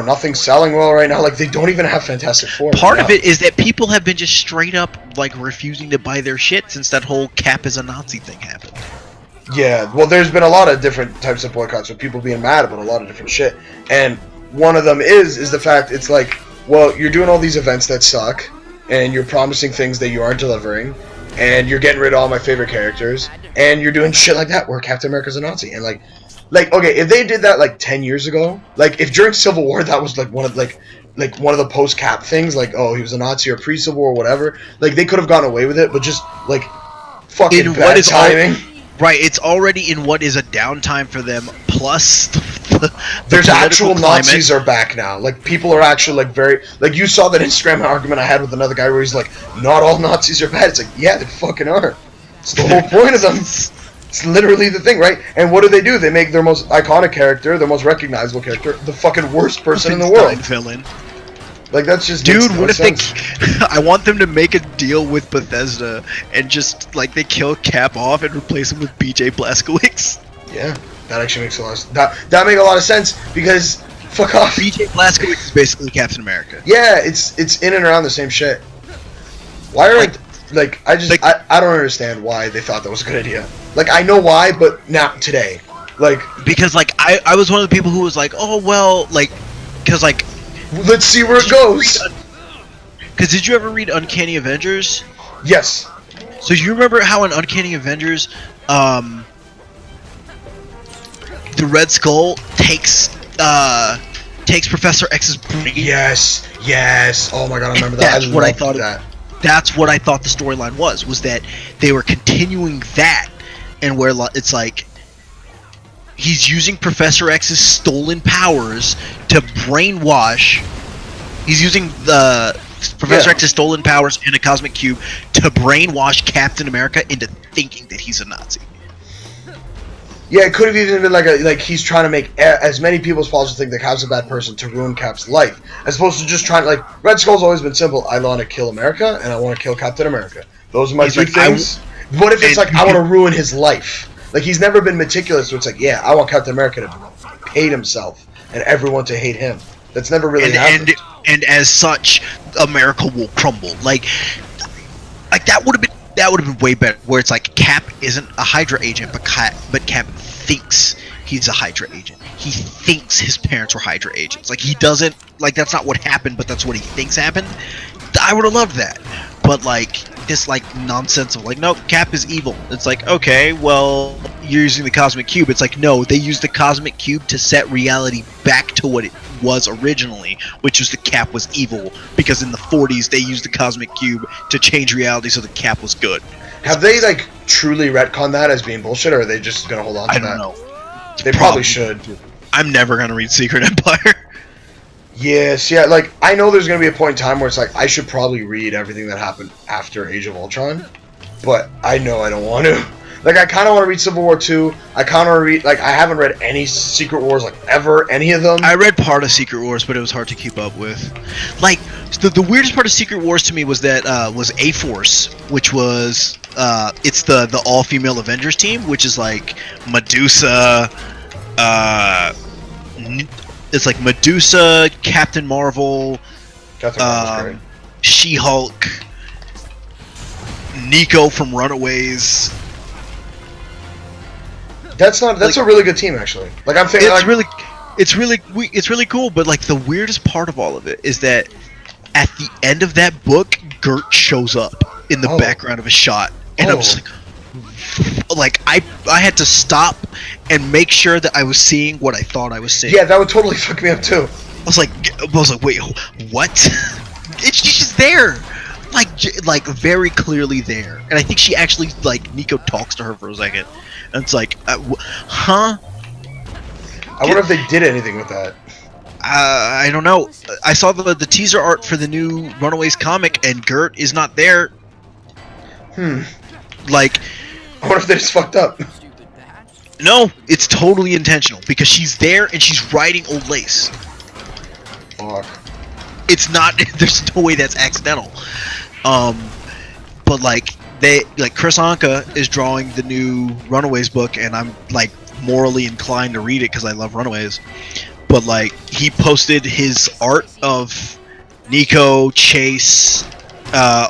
nothing's selling well right now. Like they don't even have Fantastic Four. Part of it is that people have been just straight up like refusing to buy their shit since that whole Cap is a Nazi thing happened. Yeah, well, there's been a lot of different types of boycotts with people being mad about a lot of different shit, and one of them is the fact it's like, well, you're doing all these events that suck, and you're promising things that you aren't delivering, and you're getting rid of all my favorite characters, and you're doing shit like that where Captain America's a Nazi, and like okay, if they did that like 10 years ago, like if during Civil War that was like one of the post-Cap things, like oh he was a Nazi or pre-Civil War or whatever, like they could have gone away with it, but just like fucking In bad what is timing. Right, it's already in what is a downtime for them. Plus, There's actual Nazis are back now. Like people are actually like very like you saw that Instagram argument I had with another guy where he's like, not all Nazis are bad. It's like, yeah, they fucking are. It's the whole point of them. It's literally the thing, right? And what do? They make their most iconic character, their most recognizable character, the fucking worst person in the world. Villain. Like that's just Dude, no what if sense. I want them to make a deal with Bethesda and just like they kill Cap off and replace him with BJ Blazkowicz. Yeah, that actually makes a lot of that make a lot of sense because fuck off. BJ Blazkowicz is basically Captain America. Yeah, it's in and around the same shit. Why are I don't understand why they thought that was a good idea. Like I know why, but not today. Like because like I was one of the people who was like, oh well, like because like let's see where it goes. Because did you ever read Uncanny Avengers? Yes. So you remember how in Uncanny Avengers, the Red Skull takes Professor X's brain? Yes. Oh my god, I remember that. That's what I thought. That's what I thought the storyline was that they were continuing that, and where it's like he's using Professor X's stolen powers to brainwash. He's using the Professor X's stolen powers in a cosmic cube to brainwash Captain America into thinking that he's a Nazi. Yeah, it could have even been like he's trying to make as many people as possible think that Cap's a bad person to ruin Cap's life, as opposed to just trying to like Red Skull's always been simple. I want to kill America and I want to kill Captain America. Those are my two things. What if it's like I want to ruin his life? Like he's never been meticulous, so it's like yeah, I want Captain America to hate himself and everyone to hate him. That's never really happened. And as such, America will crumble. Like that would have been way better. Where it's like Cap isn't a Hydra agent, but Cap thinks he's a Hydra agent. He thinks his parents were Hydra agents. Like he doesn't like that's not what happened, but that's what he thinks happened. I would have loved that. But like this like nonsense of like no, Cap is evil. It's like okay, well you're using the cosmic cube. It's like no, they used the cosmic cube to set reality back to what it was originally, which was the Cap was evil because in the 40s they used the cosmic cube to change reality so the Cap was good. Have they like truly retconned that as being bullshit, or are they just gonna hold on to that? I don't know. They probably should. I'm never gonna read Secret Empire. Yes, yeah, like, I know there's going to be a point in time where it's like, I should probably read everything that happened after Age of Ultron, but I know I don't want to. Like, I kind of want to read Civil War 2, I kind of want to read, like, I haven't read any Secret Wars, like, ever, any of them. I read part of Secret Wars, but it was hard to keep up with. Like, the weirdest part of Secret Wars to me was that, was A-Force, which was, it's the all-female Avengers team, which is, like, Medusa, it's like Medusa, Captain Marvel, Captain Marvel's great. She-Hulk, Nico from Runaways. That's a really good team, actually. Like, I'm thinking, It's really cool. But like the weirdest part of all of it is that at the end of that book, Gert shows up in the background of a shot, and I was like I had to stop and make sure that I was seeing what I thought I was seeing. Yeah, that would totally fuck me up too. I was like, wait, what? She's just there, like very clearly there. And I think she actually, like, Nico talks to her for a second, and it's like, huh? I wonder if they did anything with that. I don't know. I saw the teaser art for the new Runaways comic, and Gert is not there. Like, I wonder if they just fucked up. No, it's totally intentional because she's there and she's riding Old Lace. Fuck. It's not. There's no way that's accidental. But like Chris Anka is drawing the new Runaways book, and I'm like morally inclined to read it because I love Runaways. But like he posted his art of Nico, Chase,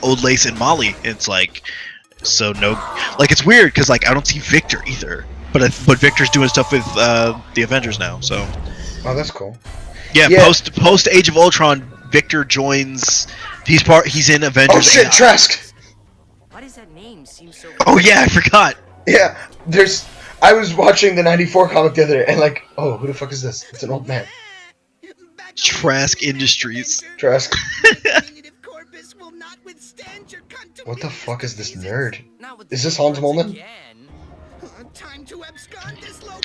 Old Lace, and Molly. It's like, so no, like it's weird because like I don't see Victor either. But Victor's doing stuff with the Avengers now, so. Oh, that's cool. Yeah. Post Age of Ultron, Victor joins. He's in Avengers. Oh shit, Trask. Why does that name seem so? Oh yeah, I forgot. Yeah, I was watching the '94 comic the other day, and like, oh, who the fuck is this? It's an old man. Trask Industries. Trask. What the fuck is this nerd? Is this Hans Moleman?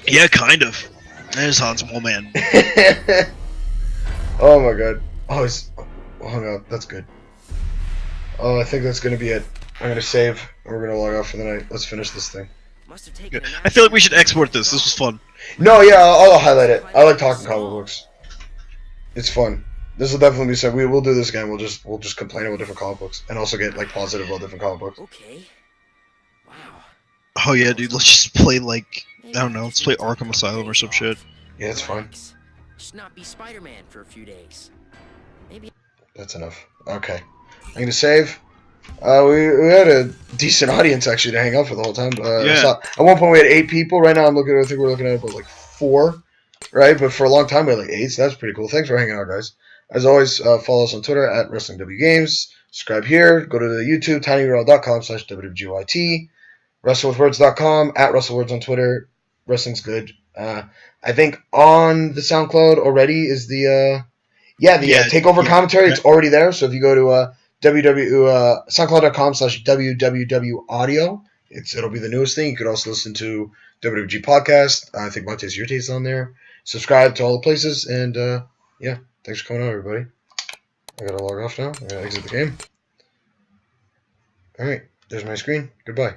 Yeah, kind of. There's Hans Moleman. Oh my god. Oh, no, that's good. Oh, I think that's gonna be it. I'm gonna save, and we're gonna log off for the night. Let's finish this thing. I feel like we should export this. This was fun. No, yeah, I'll highlight it. I like talking comic books. It's fun. This will definitely be said. We'll do this again. We'll just complain about different comic books, and also get like positive about different comic books. Okay. Wow. Oh yeah, dude. Let's just play like, I don't know. Let's play Arkham Asylum or some shit. Yeah, it's fine. Just not be Spider-Man for a few days. Maybe. That's enough. Okay. I'm gonna save. We had a decent audience actually to hang out for the whole time. Yeah. At one point we had 8 people. Right now I think we're looking at about like 4, right? But for a long time we had like 8, so that's pretty cool. Thanks for hanging out, guys. As always, follow us on Twitter at WrestlingWGames. Subscribe here. Go to the YouTube, tinyurl.com/WWGYT. WrestlingWithWords.com, at WrestleWords on Twitter. Wrestling's good. I think on the SoundCloud already is the takeover commentary. It's already there. So if you go to SoundCloud.com/WWW audio, it'll be the newest thing. You could also listen to WWG podcast. I think Montes Your Taste on there. Subscribe to all the places, and yeah, thanks for coming on, everybody. I gotta log off now. I gotta exit the game. All right, there's my screen. Goodbye.